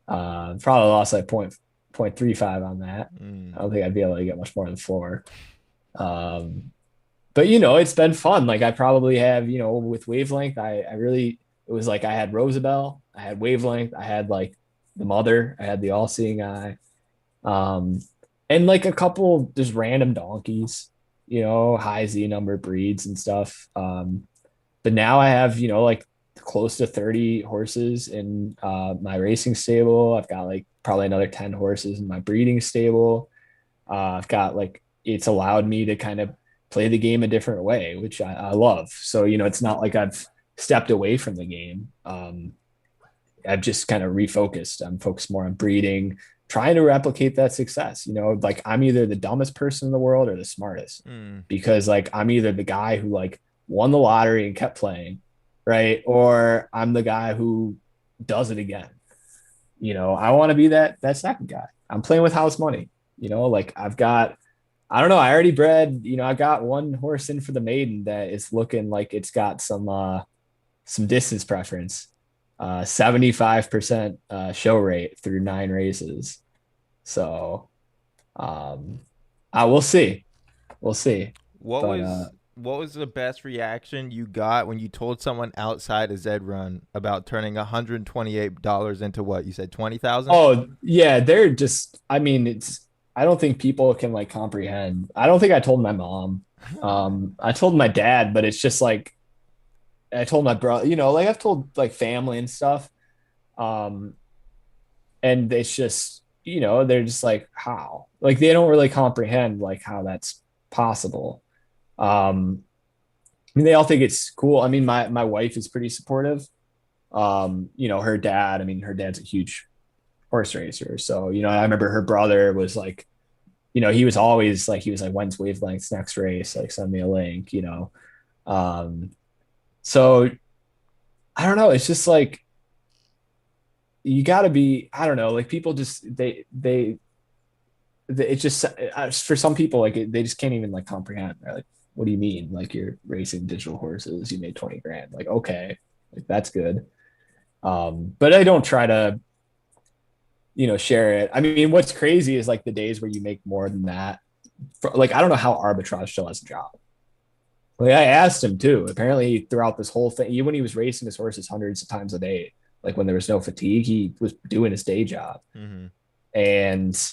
Probably lost like 0.35 on that. I don't think I'd be able to get much more than 4. But it's been fun. Like I probably have, with Wavelength, it was like I had Rosabelle, I had Wavelength, I had like the mother, I had the all-seeing eye, and like a couple just random donkeys, high Z number breeds and stuff. But now I have, like close to 30 horses in my racing stable. I've got like probably another 10 horses in my breeding stable. I've got like, it's allowed me to kind of play the game a different way, which I love. So, it's not like I've stepped away from the game. I've just kind of refocused. I'm focused more on breeding, trying to replicate that success. Like I'm either the dumbest person in the world or the smartest, because like I'm either the guy who like won the lottery and kept playing, right? Or I'm the guy who does it again. I want to be that second guy. I'm playing with house money. Like I don't know. I already bred, I got one horse in for the maiden that is looking like it's got some distance preference, 75% show rate through 9 races. So I will see. We'll see. What was the best reaction you got when you told someone outside of Zed Run about turning $128 into what you said, 20,000? Oh yeah, they're just. I mean, I don't think people can like comprehend. I don't think I told my mom. I told my dad, but it's just like I told my brother, like I've told like family and stuff. Um, and it's just, they're just like, how? Like they don't really comprehend like how that's possible. I mean, they all think it's cool. I mean, my wife is pretty supportive. Her dad, I mean, her dad's a huge horse racer. So, I remember her brother was like, he was always like, he was like, when's Wavelength's next race? Like, send me a link. Um, so I don't know. It's just like, you got to be, I don't know, like people just, it's just, for some people, like they just can't even like comprehend. They're like, what do you mean? Like you're racing digital horses, you made 20 grand. Like, okay, like that's good. But I don't try to, share it. I mean, what's crazy is like the days where you make more than that. Like, I don't know how arbitrage still has a job. Like I asked him too. Apparently, throughout this whole thing, even when he was racing his horses hundreds of times a day, like when there was no fatigue, he was doing his day job. Mm-hmm. And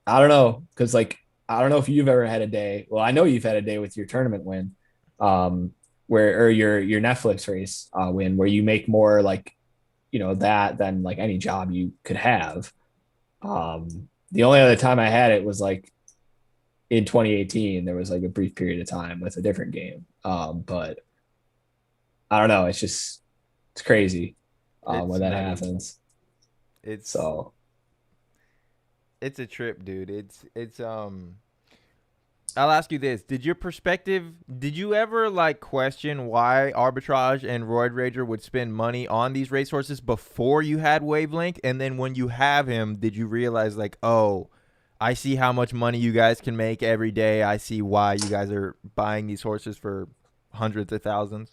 I don't know, because like I don't know if you've ever had a day. Well, I know you've had a day with your tournament win, where or your Netflix race win, where you make more like that than like any job you could have. The only other time I had it was like in 2018. There was like a brief period of time with a different game. But I don't know. It's crazy It's when that nutty. happens. It's So it's a trip, dude. It's. I'll ask you this: Did you ever like question why Arbitrage and Roid Rager would spend money on these racehorses before you had Wavelength, and then when you have him, did you realize like, oh, I see how much money you guys can make every day. I see why you guys are buying these horses for hundreds of thousands.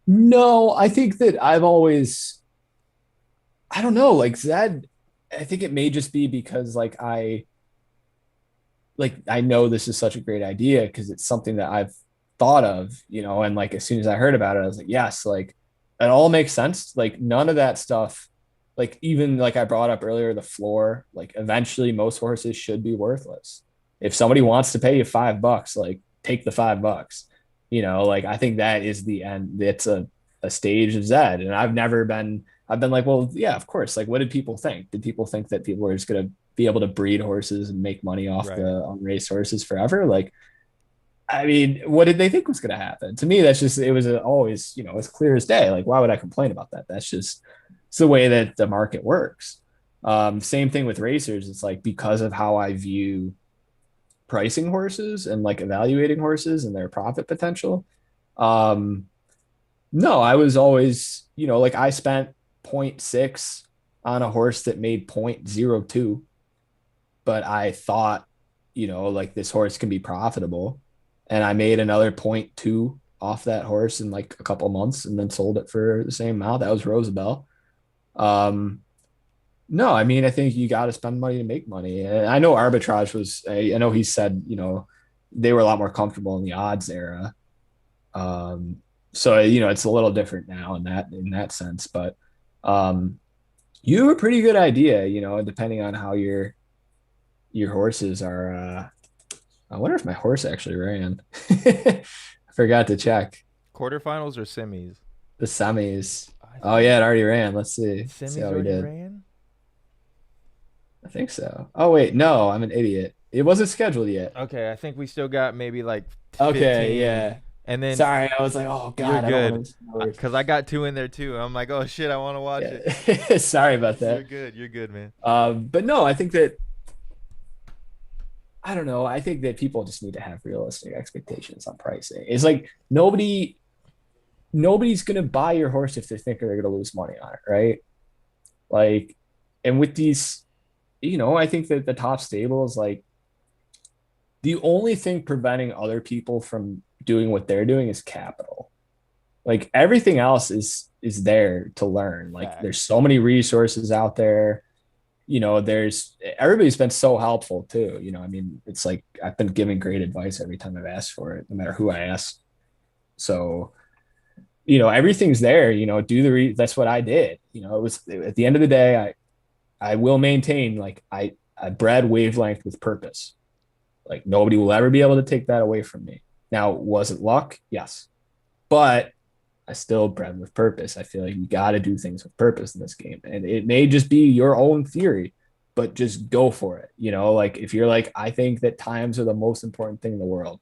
no, I think that I've always I don't know, like Zed, I think it may just be because I know this is such a great idea because it's something that I've thought of, and like as soon as I heard about it, I was like, yes, like it all makes sense. Like none of that stuff, like even like I brought up earlier, the floor, like eventually most horses should be worthless. If somebody wants to pay you $5, like take the $5. Like I think that is the end. It's a stage of Zed. And I've been like, well, yeah, of course. Like, what did people think? Did people think that people were just gonna be able to breed horses and make money off the Right. on race horses forever? Like, I mean, what did they think was going to happen? To me, that's just it was always as clear as day. Like, why would I complain about that? That's just it's the way that the market works. Same thing with racers. It's like because of how I view pricing horses and like evaluating horses and their profit potential. Um, no, I was always like I spent zero point 0.6 on a horse that made 0.02, but I thought, like this horse can be profitable. And I made another zero point 0.2 off that horse in like a couple months and then sold it for the same amount. That was Rosabelle. Um, no, I mean, I think you got to spend money to make money. And I know arbitrage was, I know he said, they were a lot more comfortable in the odds era. Um, so, it's a little different now in that sense, but, um, you have a pretty good idea, depending on how your horses are. I wonder if my horse actually ran. I forgot to check Quarterfinals or semis? the semis. I Oh think yeah, it already ran. Let's see semis how we already did. ran. I think so. Oh wait, no, I'm an idiot. It wasn't scheduled yet. Okay, I think we still got maybe like Okay, 15, yeah. and then Sorry, I was like, oh you're god, I don't want to good miss yours. because I got two in there too. I'm like, oh shit, I want to watch it. Yeah, sorry about You're that. good. You're good, man. But no, I think that I don't know. I think that people just need to have realistic expectations on pricing. It's like nobody's gonna buy your horse if they think they're gonna lose money on it, right? Like, and with these, I think that the top stables, like, the only thing preventing other people from doing what they're doing is capital. Like everything else is there to learn. Like there's Facts. so many resources out there. There's everybody's been so helpful too. I mean, it's like I've been giving great advice every time I've asked for it, no matter who I ask. So everything's there. That's what I did. It was at the end of the day, I will maintain like I bred Wavelength with purpose. Like nobody will ever be able to take that away from me. Now, was it luck? Yes. But I still bred with purpose. I feel like you got to do things with purpose in this game. And it may just be your own theory, but just go for it. Like if you're like, I think that times are the most important thing in the world,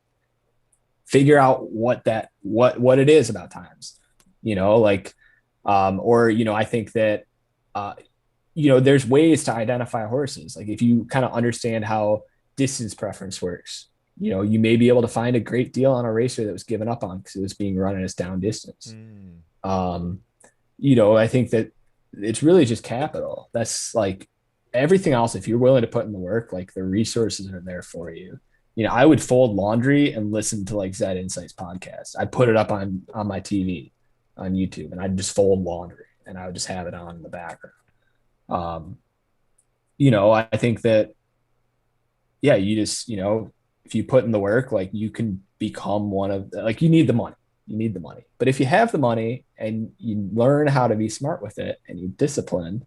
figure out what it is about times, like, or, I think that, uh, there's ways to identify horses. Like if you kind of understand how distance preference works, you may be able to find a great deal on a racer that was given up on because it was being run as down distance. Mm. Um, I think that it's really just capital. That's like everything else. If you're willing to put in the work, like the resources are there for you. I would fold laundry and listen to like Zed Insights podcast. I'd put it up on my TV on YouTube and I'd just fold laundry and I would just have it on in the background. Um, I think that, yeah, you just, if you put in the work, like you can become one of like, you need the money. You need the money. But if you have the money and you learn how to be smart with it and you discipline,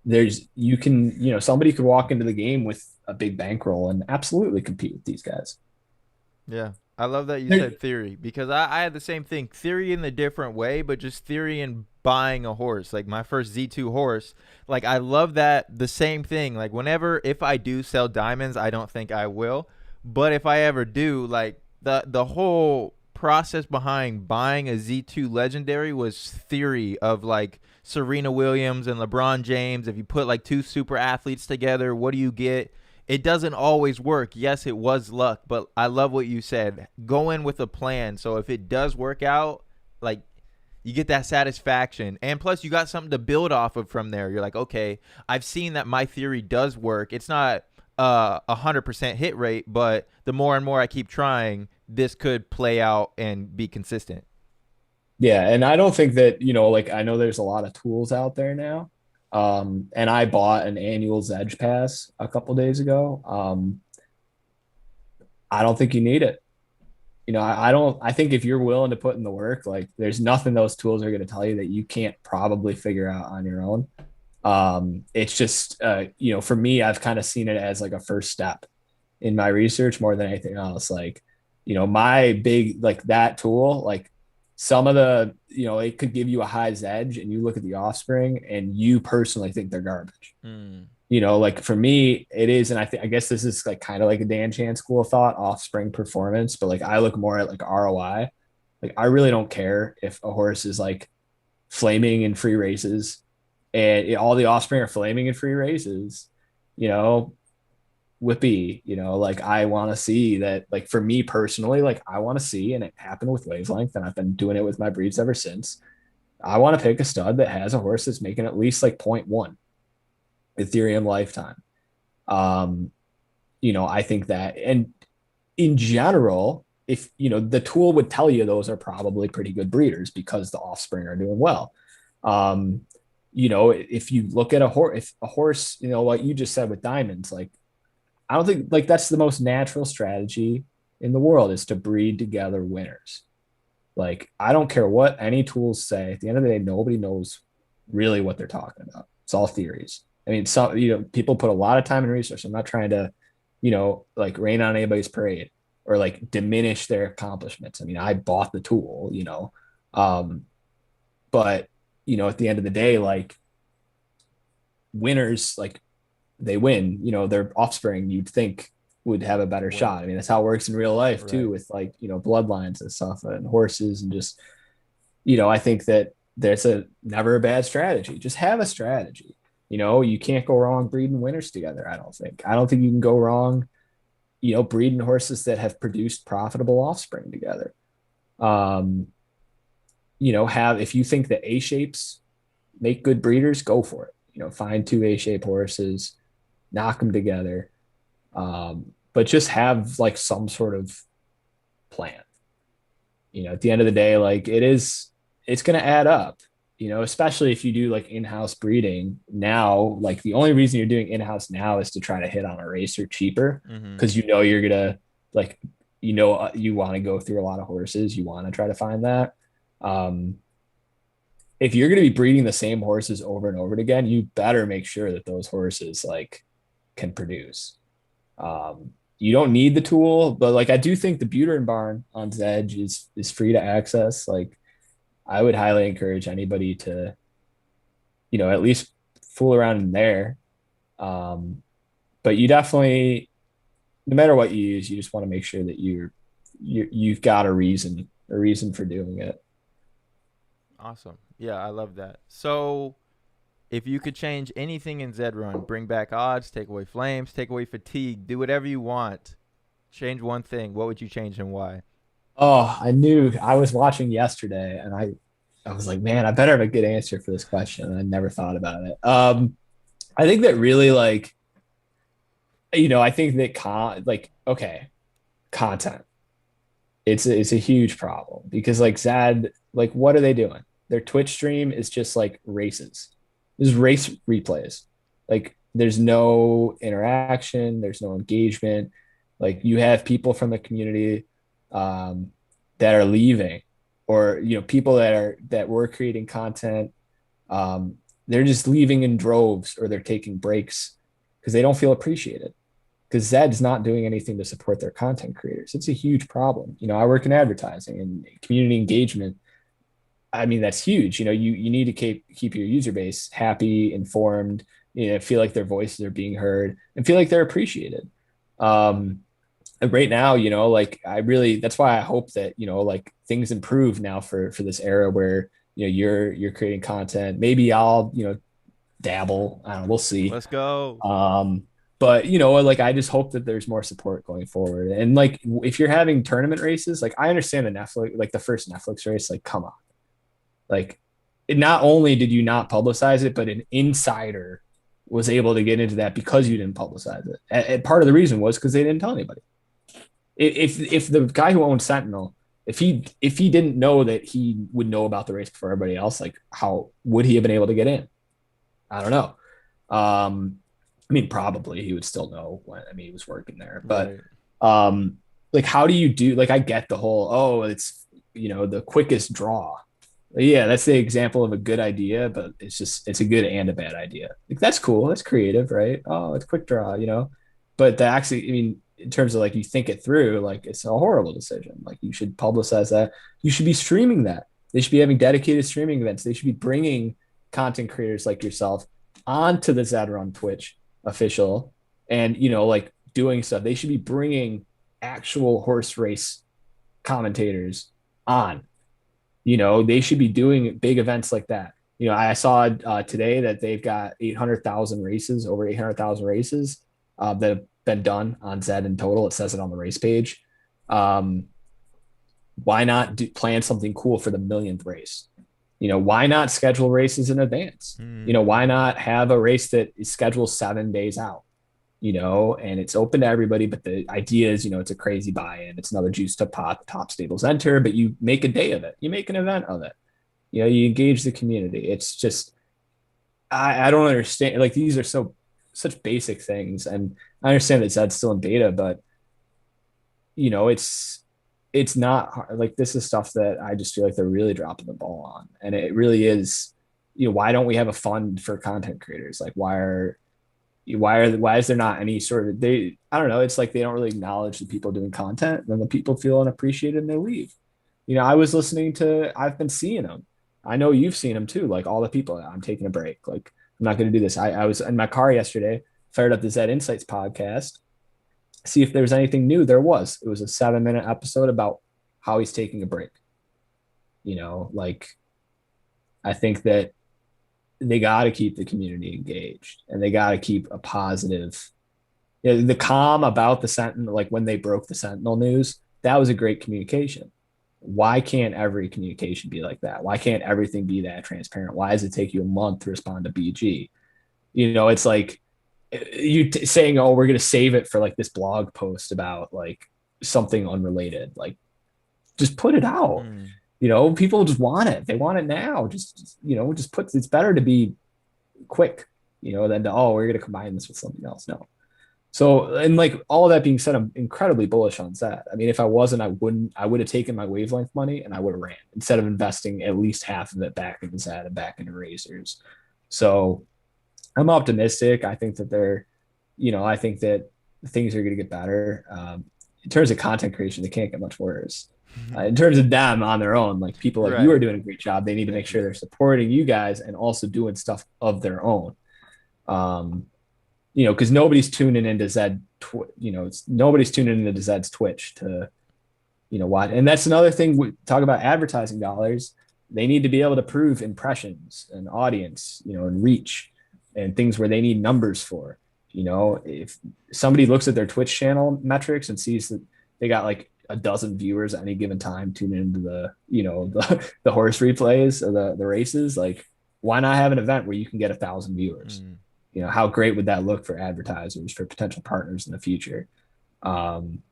you can, somebody could walk into the game with a big bankroll and absolutely compete with these guys. Yeah. I love that you There, said theory because I had the same thing. Theory in a different way, but just theory in buying a horse. Like my first Z2 horse. Like I love that the same thing. Like if I do sell diamonds, I don't think I will. But if I ever do, like the whole process behind buying a Z2 legendary was theory of like Serena Williams and LeBron James. If you put like two super athletes together, what do you get? It doesn't always work. Yes, it was luck, but I love what you said. Go in with a plan. So if it does work out, like you get that satisfaction. And plus you got something to build off of from there. You're like, okay, I've seen that my theory does work. It's not 100% hit rate, but the more and more I keep trying, this could play out and be consistent. yeah. And I don't think that, like I know there's a lot of tools out there now. And I bought an annual Zedge pass a couple days ago. I don't think you need it. I don't, I think if you're willing to put in the work, like there's nothing those tools are going to tell you that you can't probably figure out on your own. It's just, for me, I've kind of seen it as like a first step in my research more than anything else. Like, my big, like that tool, like some of the, it could give you a high edge and you look at the offspring and you personally think they're garbage. Mm. Like for me, it is, and I guess this is like kind of like a Dan Chan school of thought, offspring performance, but like I look more at like ROI. Like I really don't care if a horse is like flaming in free races and all the offspring are flaming in free races, you know, whippy, like I want to see that, like for me personally, like I want to see, and it happened with Wavelength, and I've been doing it with my breeds ever since. I want to pick a stud that has a horse that's making at least like 0.1 Ethereum lifetime. Um, I think that, and in general, if the tool would tell you those are probably pretty good breeders because the offspring are doing well. Um, if you look at a horse, if a horse, what you just said with diamonds, like I don't think like that's the most natural strategy in the world is to breed together winners. Like I don't care what any tools say. At the end of the day, nobody knows really what they're talking about. It's all theories. I mean, some people put a lot of time and research. I'm not trying to, like rain on anybody's parade or like diminish their accomplishments. I mean, I bought the tool, um, but at the end of the day, like winners, like they win. Their offspring you'd think would have a better Win. shot. I mean, that's how it works in real life too, Right. with like bloodlines and stuff and horses and just I think that there's never a bad strategy. Just have a strategy. You can't go wrong breeding winners together. I don't think. I don't think you can go wrong, breeding horses that have produced profitable offspring together. Um, have if you think that A shapes make good breeders, go for it. Find two A shape horses, knock them together. But just have like some sort of plan. At the end of the day, like it's going to add up, especially if you do like in-house breeding now. Like the only reason you're doing in-house now is to try to hit on a racer cheaper Mm-hmm. because you're going to like, you want to go through a lot of horses. You want to try to find that. Um, if you're going to be breeding the same horses over and over again, you better make sure that those horses like can produce. you don't need the tool, but like I do think the Buterin barn on Zedge is free to access. Like I would highly encourage anybody to, at least fool around in there. Um, but you definitely, no matter what you use, you just want to make sure that you've got a reason for doing it. Awesome. Yeah, I love that. So, if you could change anything in Zed Run, bring back odds, take away flames, take away fatigue, do whatever you want. Change one thing. What would you change and why? Oh, I knew I was watching yesterday and I was like, man, I better have a good answer for this question. And I never thought about it. I think that really like, I think that okay, content. It's a huge problem because like Zad, like what are they doing? Their Twitch stream is just like races. There's race replays. Like there's no interaction, there's no engagement. Like you have people from the community um, that are leaving, or people that were creating content. They're just leaving in droves, or they're taking breaks because they don't feel appreciated because Zed's not doing anything to support their content creators. It's a huge problem. I work in advertising and community engagement. I mean, that's huge. You need to keep your user base happy, informed, feel like their voices are being heard and feel like they're appreciated. And right now, like that's why I hope that, like things improve now for this era where, you're creating content. Maybe I'll, dabble. I don't know. We'll see. Let's go. Um, but like I just hope that there's more support going forward. And like if you're having tournament races, like I understand the Netflix, like the first Netflix race, like come on, like not only did you not publicize it, but an insider was able to get into that because you didn't publicize it. And part of the reason was because they didn't tell anybody. If the guy who owned Sentinel, if he didn't know that he would know about the race before everybody else, like how would he have been able to get in? I don't know. I mean, probably he would still know when, I mean, he was working there, but, Right. like, how do you do, like, I get the whole, oh, it's, the quickest draw. Yeah, that's the example of a good idea, but it's a good and a bad idea. Like, that's cool. That's creative, right? Oh, it's quick draw, but I mean, in terms of like, you think it through, like, it's a horrible decision. Like, you should publicize that. You should be streaming that. They should be having dedicated streaming events. They should be bringing content creators like yourself onto the Zed Run Twitch official and like doing stuff. They should be bringing actual horse race commentators on. They should be doing big events like that. I saw today that they've got 800,000 races, over 800,000 races that have been done on Zed in total. It says it on the race page. Why not plan something cool for the millionth race? Why not schedule races in advance? Why not have a race that is scheduled 7 days out? And it's open to everybody. But the idea is, it's a crazy buy-in. It's another juice to pot. The top stables enter, but you make a day of it. You make an event of it. You engage the community. It's just, I don't understand. Like these are such basic things, and I understand that Zed's still in beta, but it's not hard. Like this is stuff that I just feel like they're really dropping the ball on, and it really is. Why don't we have a fund for content creators? Like why is there not any sort of I don't know. It's like they don't really acknowledge the people doing content, and then the people feel unappreciated and they leave. I've been seeing them. I know you've seen them too. Like all the people, I'm taking a break. Like I'm not going to do this. I was in my car yesterday, fired up the Zed Insights podcast, see if there was anything new. There was. It was a 7-minute episode about how he's taking a break. Like I think that they got to keep the community engaged, and they got to keep a positive. The calm about the Sentinel, like when they broke the Sentinel news, that was a great communication. Why can't every communication be like that? Why can't everything be that transparent? Why does it take you a month to respond to BG? It's like saying, oh, we're going to save it for like this blog post about like something unrelated. Like just put it out. Mm. People just want it. They want it now. Just put, it's better to be quick, than to, oh, we're going to combine this with something else. No. So, and like all of that being said, I'm incredibly bullish on Zed. I mean, if I wasn't, I would have taken my wavelength money and I would have ran instead of investing at least half of it back into Zed and back into Razors. So I'm optimistic. I think that I think that things are going to get better. In terms of content creation, they can't get much worse. In terms of them on their own, like people like you are Right. doing a great job. They need to make Thank sure you. they're supporting you guys and also doing stuff of their own. Um, because nobody's tuning into Zed, nobody's tuning into Zed's Twitch to, watch. And that's another thing we talk about advertising dollars. They need to be able to prove impressions and audience, and reach and things where they need numbers for. If somebody looks at their Twitch channel metrics and sees that they got like a dozen viewers at any given time tuning into the horse replays or the races, like why not have an event where you can get 1,000 viewers? Mm. How great would that look for advertisers, for potential partners in the future? Um,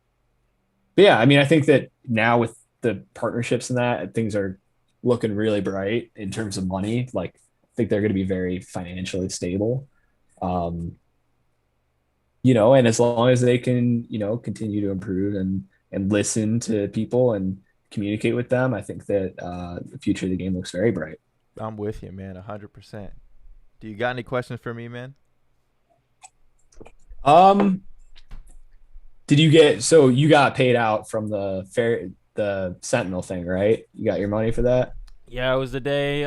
but yeah, I mean, I think that now with the partnerships and that, things are looking really bright in terms of money. Like, I think they're going to be very financially stable. Um, and as long as they can, continue to improve and listen to people and communicate with them, I think that the future of the game looks very bright. I'm with you, man. 100%. Do you got any questions for me, man? Um, did you get so you got paid out from the Sentinel thing, right? You got your money for that? Yeah, it was the day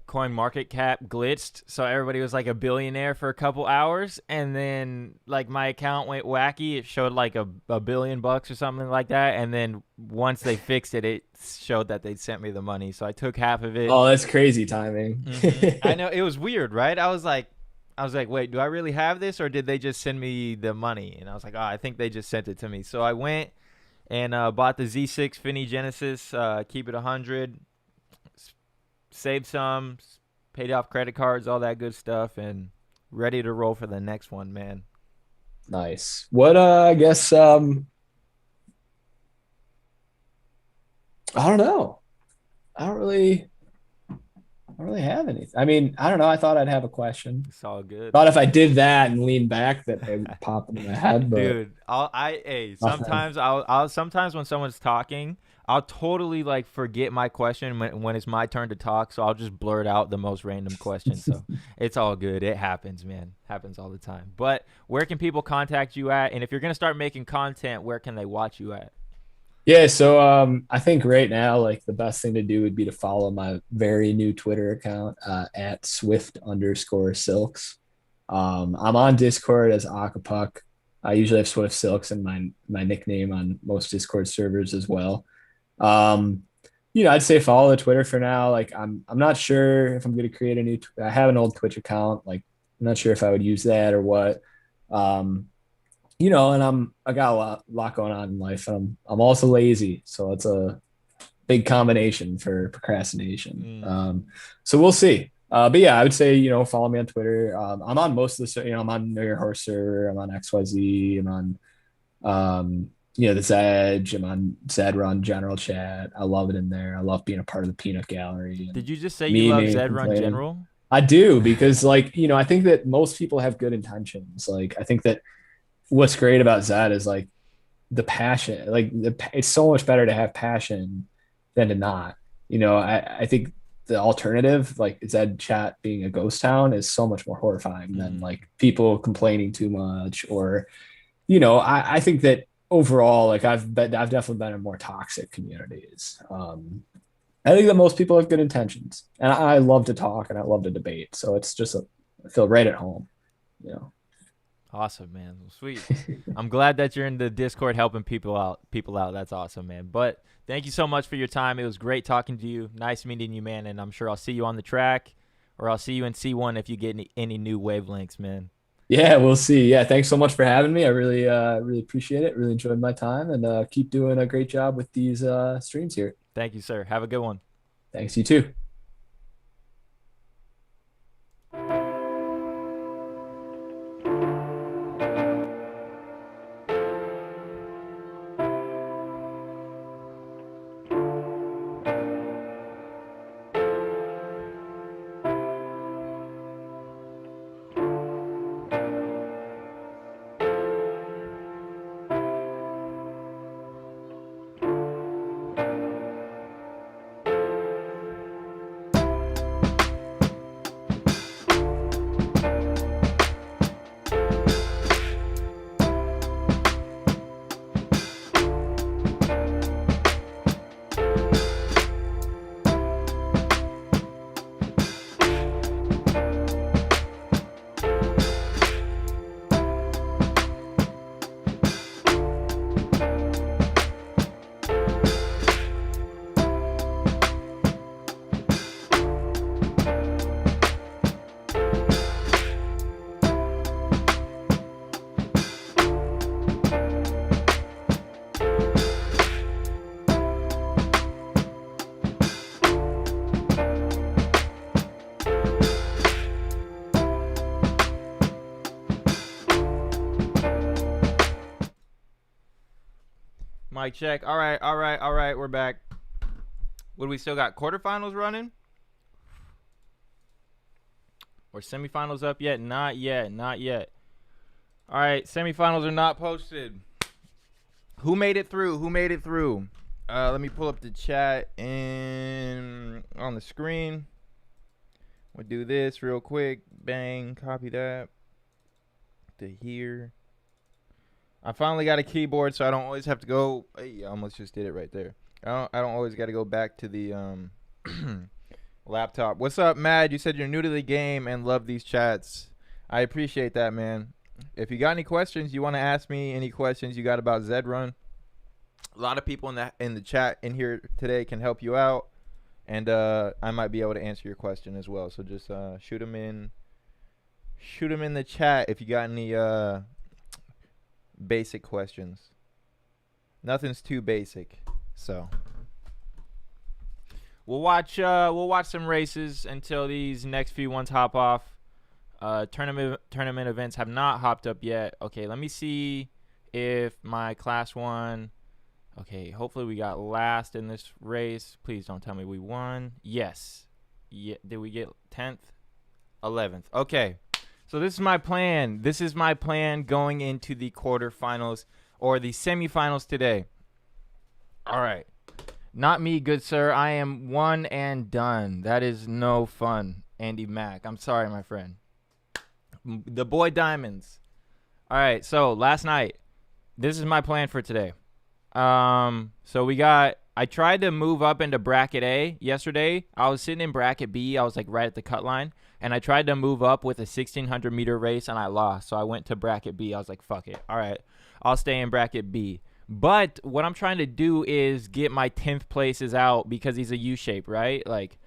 coin market cap glitched, so everybody was like a billionaire for a couple hours, and then like my account went wacky. It showed like a billion bucks or something like that, and then once they fixed it, it showed that they'd sent me the money. So I took half of it. Oh, that's crazy timing. I know it was weird, right? I was like, wait, do I really have this, or did they just send me the money? And I was like, oh, I think they just sent it to me. So I went and bought the Z6 Finney Genesis, keep it 100, saved some, paid off credit cards, all that good stuff, and ready to roll for the next one, man. Nice. What I guess I don't know. I don't really I don't really have anything. I mean, I don't know. I thought I'd have a question. It's all good. Thought if I did that and leaned back that it would pop into my head, but Dude, nothing. sometimes when someone's talking, I'll totally like forget my question when it's my turn to talk, so I'll just blurt out the most random question. So it's all good. It happens, man. Happens all the time. But where can people contact you at? And if you're gonna start making content, where can they watch you at? Yeah, so I think right now like the best thing to do would be to follow my very new Twitter account at Swift_Silks. I'm on Discord as Akapuck. I usually have Swift Silks in my nickname on most Discord servers as well. Um, I'd say follow the Twitter for now. Like I'm not sure if I'm going to create a new. I have an old Twitch account. Like I'm not sure if I would use that or what. Um, and I got a lot going on in life. I'm also lazy, so it's a big combination for procrastination. Mm. So we'll see. But yeah, I would say follow me on Twitter. I'm on most of the I'm on Know Your Horse server. I'm on XYZ. I'm on the Zedge. I'm on Zed Run general chat. I love it in there. I love being a part of the peanut gallery and Did you just say you love memeing, Zed Run complaining. General? I do because like I think that most people have good intentions. Like I think that what's great about Zed is like the passion. Like it's so much better to have passion than to not. I think the alternative, like Zed chat being a ghost town, is so much more horrifying than Mm. like people complaining too much or I think that overall, like I've definitely been in more toxic communities. I think that most people have good intentions, and I love to talk and I love to debate. So it's just I feel right at home. You know. Awesome, man. Well, sweet. I'm glad that you're in the Discord helping people out. People out. That's awesome, man. But thank you so much for your time. It was great talking to you. Nice meeting you, man. And I'm sure I'll see you on the track, or I'll see you in C1 if you get any new wavelengths, man. Yeah, we'll see. Yeah, thanks so much for having me. I really appreciate it. Really enjoyed my time, and keep doing a great job with these streams here. Thank you, sir. Have a good one. Thanks, you too. Mic check. All right, all right, all right. We're back. What do we still got? Quarterfinals running? Or semifinals up yet? Not yet. Not yet. All right, semifinals are not posted. Who made it through? Who made it through? Let me pull up the chat and on the screen. We'll do this real quick. Bang, copy that to here. I finally got a keyboard, so I don't always have to go. Hey, I almost just did it right there. I don't always got to go back to the laptop. What's up, Mad? You said you're new to the game and love these chats. I appreciate that, man. If you got any questions, you want to ask me any questions you got about Zed Run, a lot of people in the chat in here today can help you out, and I might be able to answer your question as well. So just shoot them in the chat if you got any basic questions. Nothing's too basic, so we'll watch some races until these next few ones hop off. Tournament events have not hopped up yet. Okay, let me see if my class 1. Okay, hopefully we got last in this race. Please don't tell me we won. Yes. Yeah, did we get 10th? 11th. Okay. So this is my plan. This is my plan going into the quarterfinals or the semifinals today. All right. Not me, good sir. I am one and done. That is no fun, Andy Mack. I'm sorry, my friend. The boy Diamonds. All right. So last night, this is my plan for today. So I tried to move up into bracket A yesterday. I was sitting in bracket B. I was like right at the cut line. And I tried to move up with a 1,600 meter race and I lost. So I went to bracket B. I was like, fuck it. All right. I'll stay in bracket B. But what I'm trying to do is get my 10th places out because he's a U-shape, right? Like,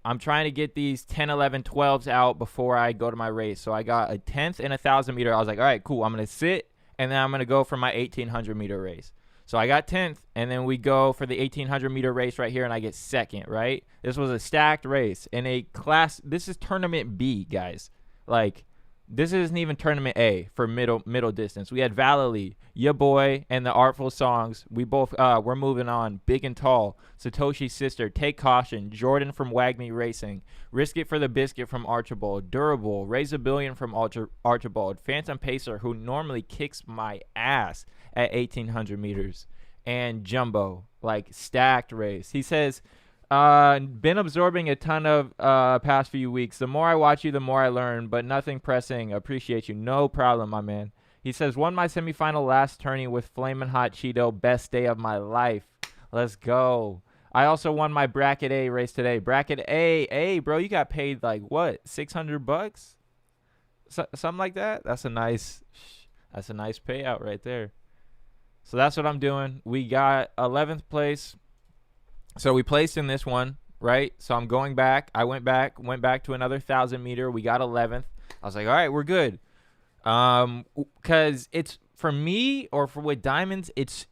I'm trying to get these 10, 11, 12s out before I go to my race. So I got a 10th and a 1,000 meter. I was like, all right, cool. I'm going to sit and then I'm going to go for my 1,800 meter race. So I got 10th, and then we go for the 1,800 meter race right here, and I get second, right? This was a stacked race in a class. This is tournament B, guys. Like, this isn't even tournament A for middle distance. We had Valley, Ya Boy, and the Artful Songs. We both we're moving on. Big and Tall, Satoshi's Sister, Take Caution, Jordan from Wag Me Racing, Risk It for the Biscuit from Archibald, Durable, Raise a Billion from Archibald, Phantom Pacer, who normally kicks my ass at 1,800 meters, and Jumbo, like stacked race. He says, been absorbing a ton of past few weeks. The more I watch you, the more I learn, but nothing pressing. Appreciate you. No problem, my man. He says, won my semifinal last tourney with Flamin' Hot Cheeto. Best day of my life. Let's go. I also won my bracket A race today. Bracket A. Hey, bro, you got paid like what? $600? Something like that? That's a nice payout right there. So that's what I'm doing. We got 11th place. So we placed in this one, right? So I'm going back. I went back to another 1,000 meter. We got 11th. I was like, all right, we're good. Because it's for me or for with Diamonds, it's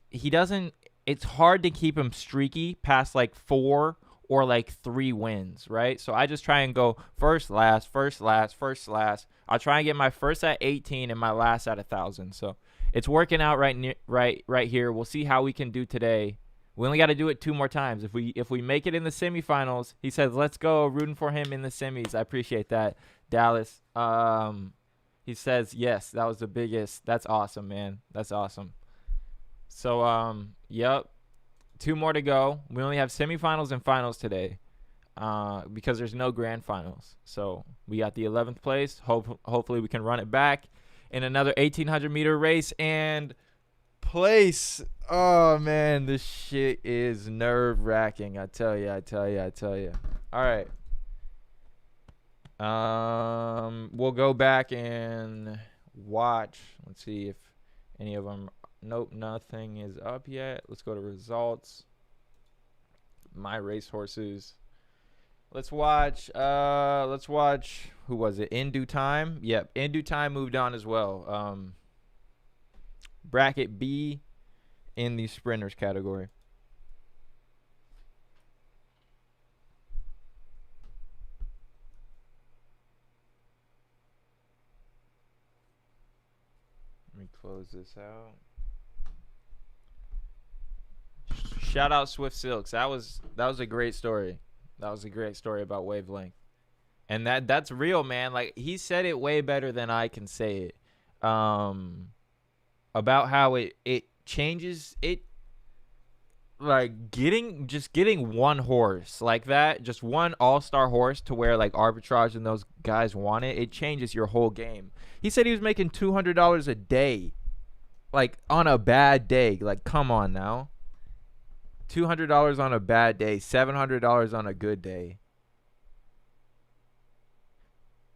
hard to keep him streaky past like 4 or like 3 wins, right? So I just try and go first, last. I'll try and get my first at 18 and my last at 1,000. So it's working out right here. We'll see how we can do today. We only got to do it 2 more times. If we make it in the semifinals, he says, let's go. Rooting for him in the semis. I appreciate that, Dallas. He says, yes, that was the biggest. That's awesome, man. That's awesome. So, yep. 2 more to go. We only have semifinals and finals today because there's no grand finals. So we got the 11th place. Hopefully we can run it back in another 1,800 meter race and place. Oh man, this shit is nerve-wracking. I tell you. All right. We'll go back and watch. Let's see if any of them. Nope, nothing is up yet. Let's go to results. My racehorses. Let's watch. Who was it? In Due Time. Yep, In Due Time moved on as well. Bracket B in the sprinters category. Let me close this out. Shout out Swift Silks. That was a great story. That was a great story about wavelength. And that's real, man. Like he said it way better than I can say it. About how it changes it, like getting one horse like that, just one all-star horse to where like arbitrage and those guys want it changes your whole game. He said he was making $200 a day, like on a bad day. Like come on now. $200 on a bad day, $700 on a good day.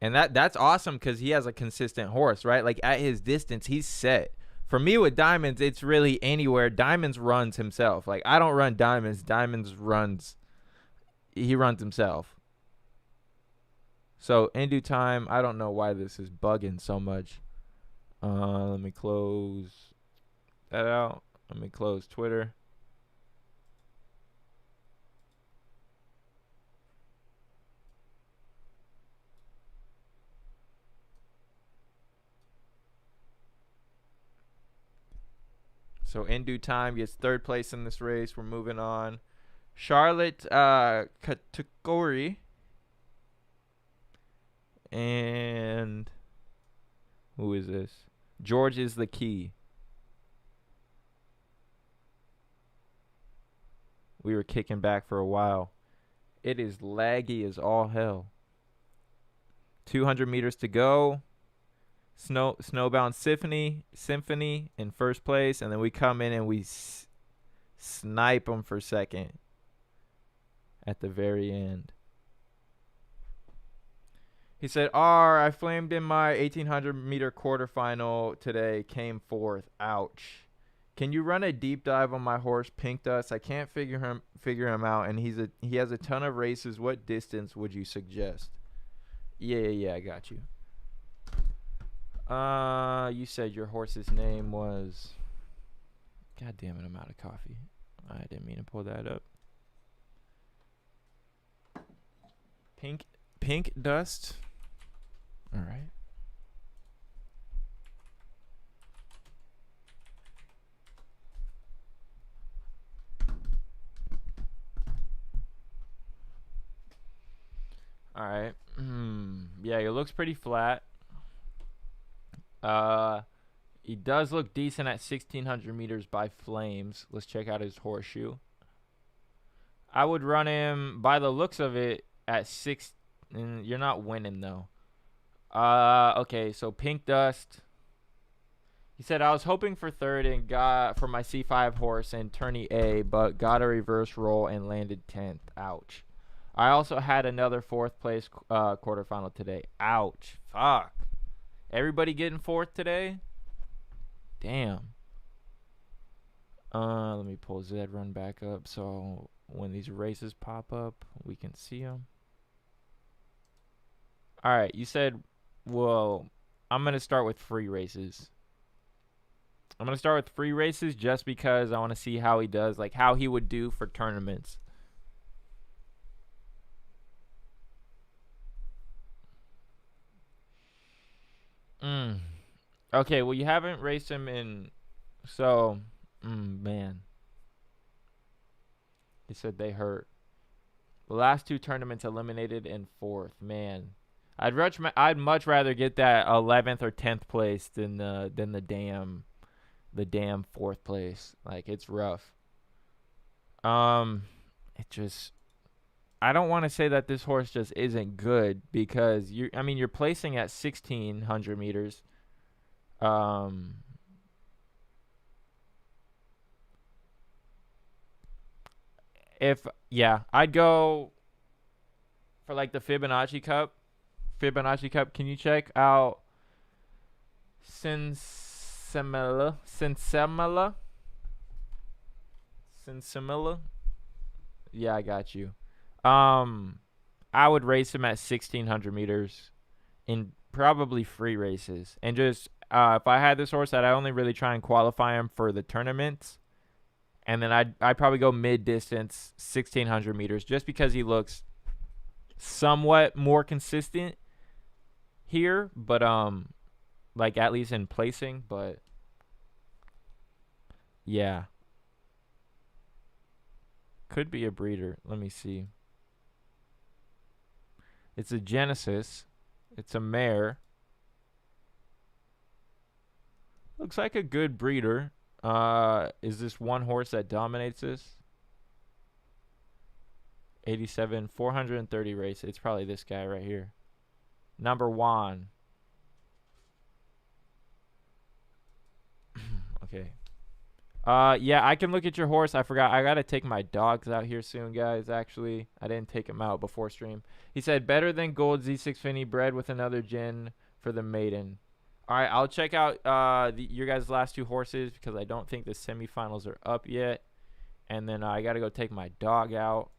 And that's awesome because he has a consistent horse, right? Like at his distance, he's set. For me with diamonds, it's really anywhere. Diamonds runs himself. Like I don't run diamonds. He runs himself. So in due time, I don't know why this is bugging so much. Let me close that out. Let me close Twitter. So in due time gets third place in this race. We're moving on. Charlotte Katakori and who is this? George is the key. We were kicking back for a while. It is laggy as all hell. 200 meters to go. Snowbound Symphony in first place, and then we come in and we snipe them for second at the very end. He said, I flamed in my 1800 meter quarterfinal today, came fourth. Ouch. Can you run a deep dive on my horse Pink Dust? I can't figure him out, and he has a ton of races. What distance would you suggest? Yeah, I got you. You said your horse's name was... God damn it, I'm out of coffee. I didn't mean to pull that up. Pink Dust. All right. All right. Yeah, it looks pretty flat. He does look decent at 1600 meters by Flames. Let's check out his horseshoe. I would run him by the looks of it at 6. You're not winning though. Okay, so Pink Dust. He said I was hoping for third and got for my C5 horse and tourney A, but got a reverse roll and landed 10th. Ouch. I also had another fourth place quarterfinal today. Ouch. Fuck. Everybody getting fourth today? Damn. Let me pull Zed Run back up so when these races pop up, we can see them. All right, you said, well, I'm going to start with free races. I'm going to start with free races just because I want to see how he does, like how he would do for tournaments. Okay, well, you haven't raced him in, so, man. He said they hurt. The last two tournaments eliminated in fourth. Man, I'd much rather get that 11th or 10th place than the damn fourth place. Like it's rough. It just, I don't want to say that this horse just isn't good because you're placing at 1600 meters. I'd go for like the Fibonacci Cup. Can you check out Sinsemilla? Yeah, I got you. I would race him at 1600 meters in probably free races, and just if I had this horse, I'd only really try and qualify him for the tournaments, and then I'd probably go mid distance 1600 meters just because he looks somewhat more consistent here, but like at least in placing, but yeah. could be a breeder. Let me see. It's a Genesis. It's a mare. Looks like a good breeder. Is this one horse that dominates this? 87, 430 race. It's probably this guy right here. Number 1. Okay. Yeah, I can look at your horse. I forgot. I got to take my dogs out here soon, guys, actually. I didn't take him out before stream. He said, better than Gold Z6 Finny, bred with another gin for the maiden. All right, I'll check out your guys' last 2 horses because I don't think the semifinals are up yet. And then I got to go take my dog out.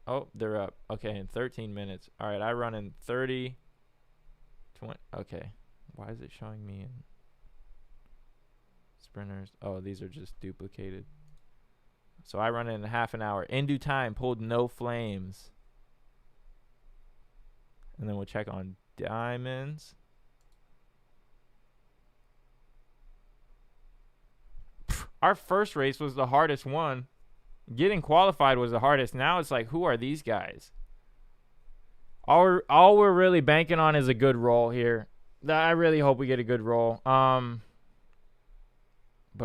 Oh, they're up. Okay, in 13 minutes. All right, I run in 30, 20. Okay. Why is it showing me in sprinters? Oh, these are just duplicated. So I run in half an hour. In due time, pulled no flames. And then we'll check on diamonds. Our first race was the hardest one. Getting qualified was the hardest. Now it's like, who are these guys? All we're really banking on is a good roll here. I really hope we get a good roll. But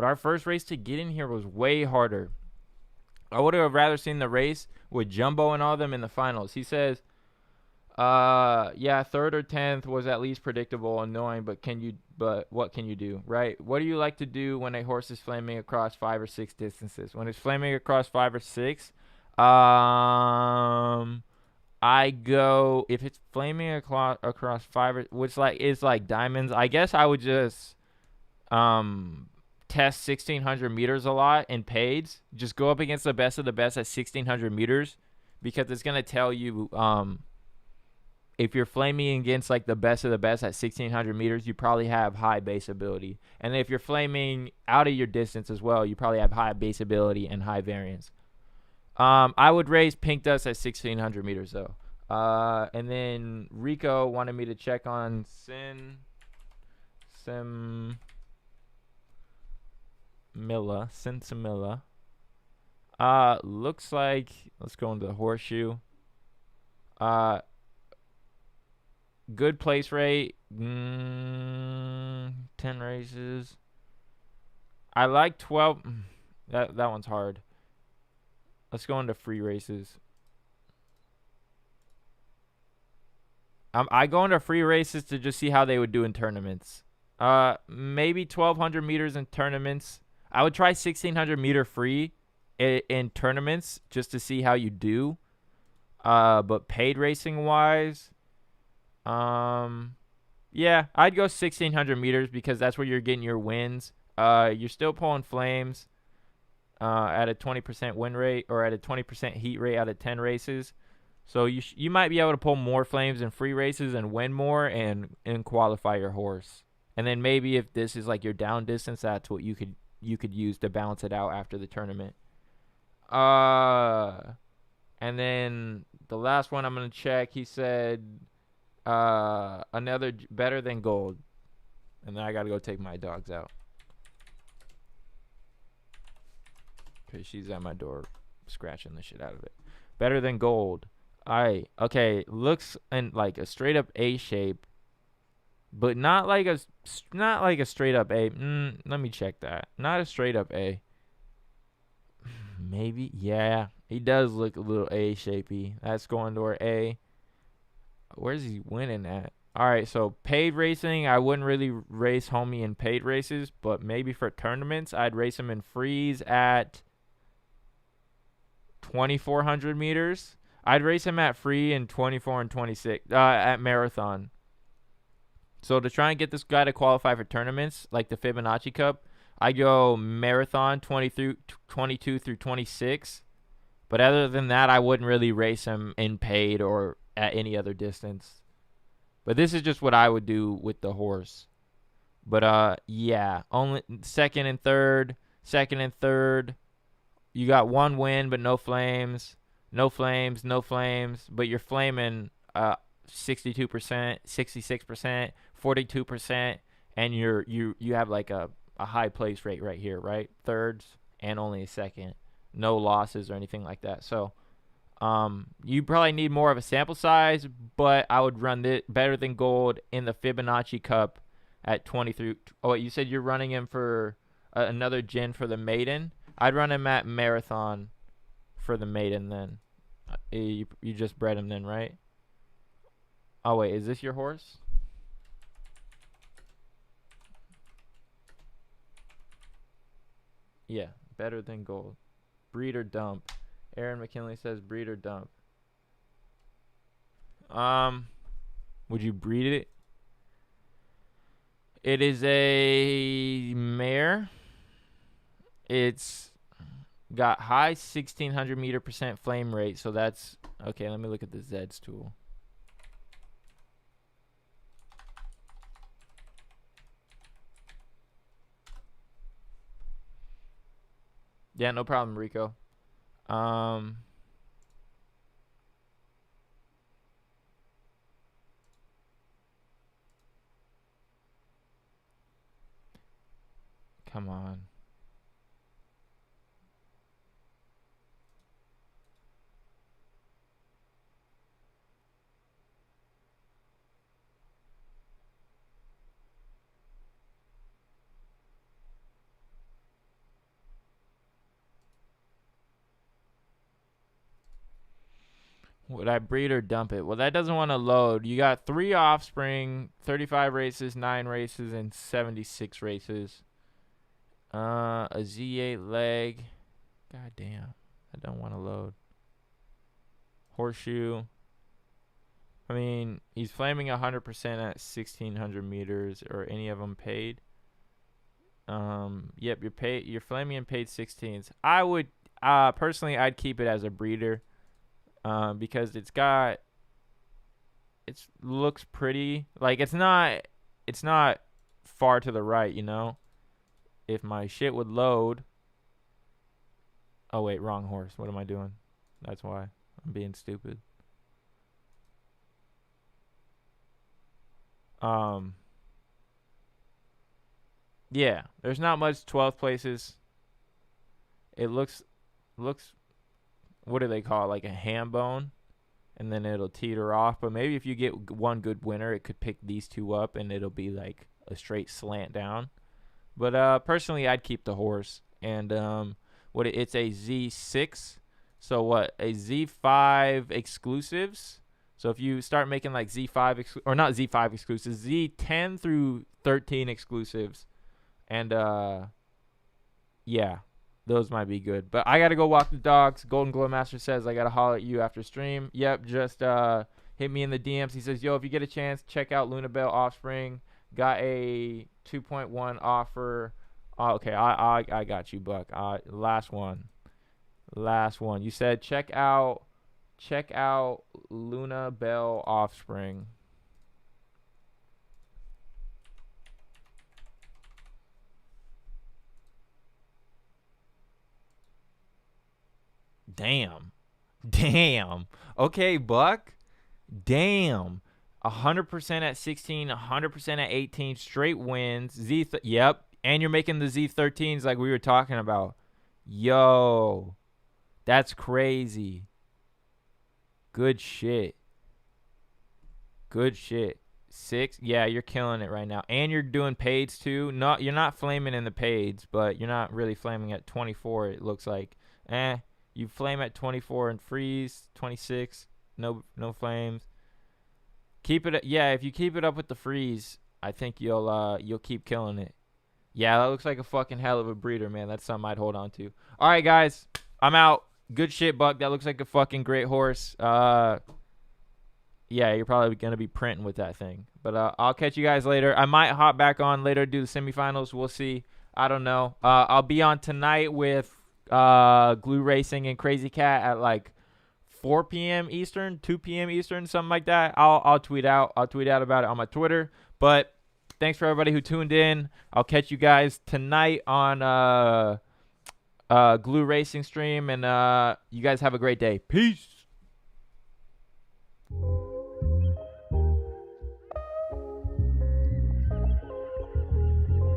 our first race to get in here was way harder. I would have rather seen the race with Jumbo and all of them in the finals. He says, yeah, 3rd or 10th was at least predictable, annoying, but what can you do, right? What do you like to do when a horse is flaming across 5 or 6 distances? When it's flaming across 5 or 6, I go, if it's flaming across 5 or, which is like diamonds, I guess I would just test 1600 meters a lot in paids. Just go up against the best of the best at 1600 meters because it's going to tell you if you're flaming against like the best of the best at 1600 meters, you probably have high base ability. And if you're flaming out of your distance as well, you probably have high base ability and high variance. I would raise Pink Dust at 1600 meters though. And then Rico wanted me to check on Similla. Looks like, let's go into the horseshoe. Good place rate. 10 races. I like 12. That one's hard. Let's go into free races. I go into free races to just see how they would do in tournaments. Maybe 1200 meters in tournaments. I would try 1600 meter free in tournaments just to see how you do. But paid racing wise, yeah, I'd go 1600 meters because that's where you're getting your wins. You're still pulling flames at a 20% win rate or at a 20% heat rate out of 10 races. So you might be able to pull more flames in free races and win more and qualify your horse. And then maybe if this is like your down distance, that's what you could use to balance it out after the tournament. And then the last one I'm going to check, he said another better than Gold. And then I got to go take my dogs out. Okay, she's at my door scratching the shit out of it. Better than Gold. Okay, looks in like a straight up A shape, but not like a straight up A. Let me check that. Not a straight up A. Maybe, yeah. He does look a little A shapey. That's going to our A. Where's he winning at? All right, so paid racing, I wouldn't really race homie in paid races, but maybe for tournaments, I'd race him in freeze at 2400 meters. I'd race him at free in 24 and 26 at marathon. So to try and get this guy to qualify for tournaments like the Fibonacci Cup, I go marathon 22 through 26. But other than that, I wouldn't really race him in paid or at any other distance. But this is just what I would do with the horse. But yeah, only second and third. You got one win, but no flames. No flames, but you're flaming 62%, 66%, 42%, and you have like a high place rate right here, right? Thirds and only a second. No losses or anything like that. So you probably need more of a sample size, but I would run it better than gold in the Fibonacci Cup at 23. Oh, wait, you said you're running him for another gin for the maiden? I'd run him at marathon for the maiden then. You just bred him then, right? Oh, wait, is this your horse? Yeah, better than gold. Breed or dump. Aaron McKinley says breed or dump. Would you breed it? It is a mare. It's got high 1600 meter percent flame rate, so that's okay. Let me look at the Zeds tool. Yeah, no problem, Rico. Come on. Would I breed or dump it? Well, that doesn't want to load. You got 3 offspring, 35 races, 9 races, and 76 races. A Z8 leg. God damn. I don't want to load. Horseshoe. I mean, he's flaming 100% at 1600 meters, or any of them paid. Yep, you're flaming and paid 16s. I would, personally, I'd keep it as a breeder. Because it looks pretty. Like it's not far to the right, you know. If my shit would load. Oh wait, wrong horse. What am I doing? That's why I'm being stupid. Yeah, there's not much 12th places. It looks what do they call it? Like a ham bone, and then it'll teeter off. But maybe if you get one good winner, it could pick these two up, and it'll be like a straight slant down. But personally, I'd keep the horse. And it's a Z6. So what? A Z5 exclusives. So if you start making like Z5 or not Z5 exclusives, Z10 through 13 exclusives, and yeah. Those might be good. But I got to go walk the dogs. Golden Glow Master says I got to holler at you after stream. Yep, just hit me in the DMs. He says, yo, if you get a chance, check out Luna Bell Offspring. Got a 2.1 offer. Oh, okay, I got you, Buck. Last one. You said check out Luna Bell Offspring. Damn. Okay, Buck. Damn. 100% at 16, 100% at 18, straight wins. Yep. And you're making the Z13s like we were talking about. Yo. That's crazy. Good shit. 6. Yeah, you're killing it right now. And you're doing paids too. You're not flaming in the paids, but you're not really flaming at 24, it looks like. You flame at 24 and freeze. 26, no flames. Keep it. Yeah, if you keep it up with the freeze, I think you'll keep killing it. Yeah, that looks like a fucking hell of a breeder, man. That's something I'd hold on to. All right, guys, I'm out. Good shit, Buck. That looks like a fucking great horse. Yeah, you're probably gonna be printing with that thing. But I'll catch you guys later. I might hop back on later, do the semifinals. We'll see. I don't know. I'll be on tonight with Glue Racing and Crazy Cat at like 4 p.m. Eastern, 2 p.m. Eastern, something like that. I'll tweet out about it on my Twitter. But thanks for everybody who tuned in. I'll catch you guys tonight on Glue Racing stream, and you guys have a great day. Peace.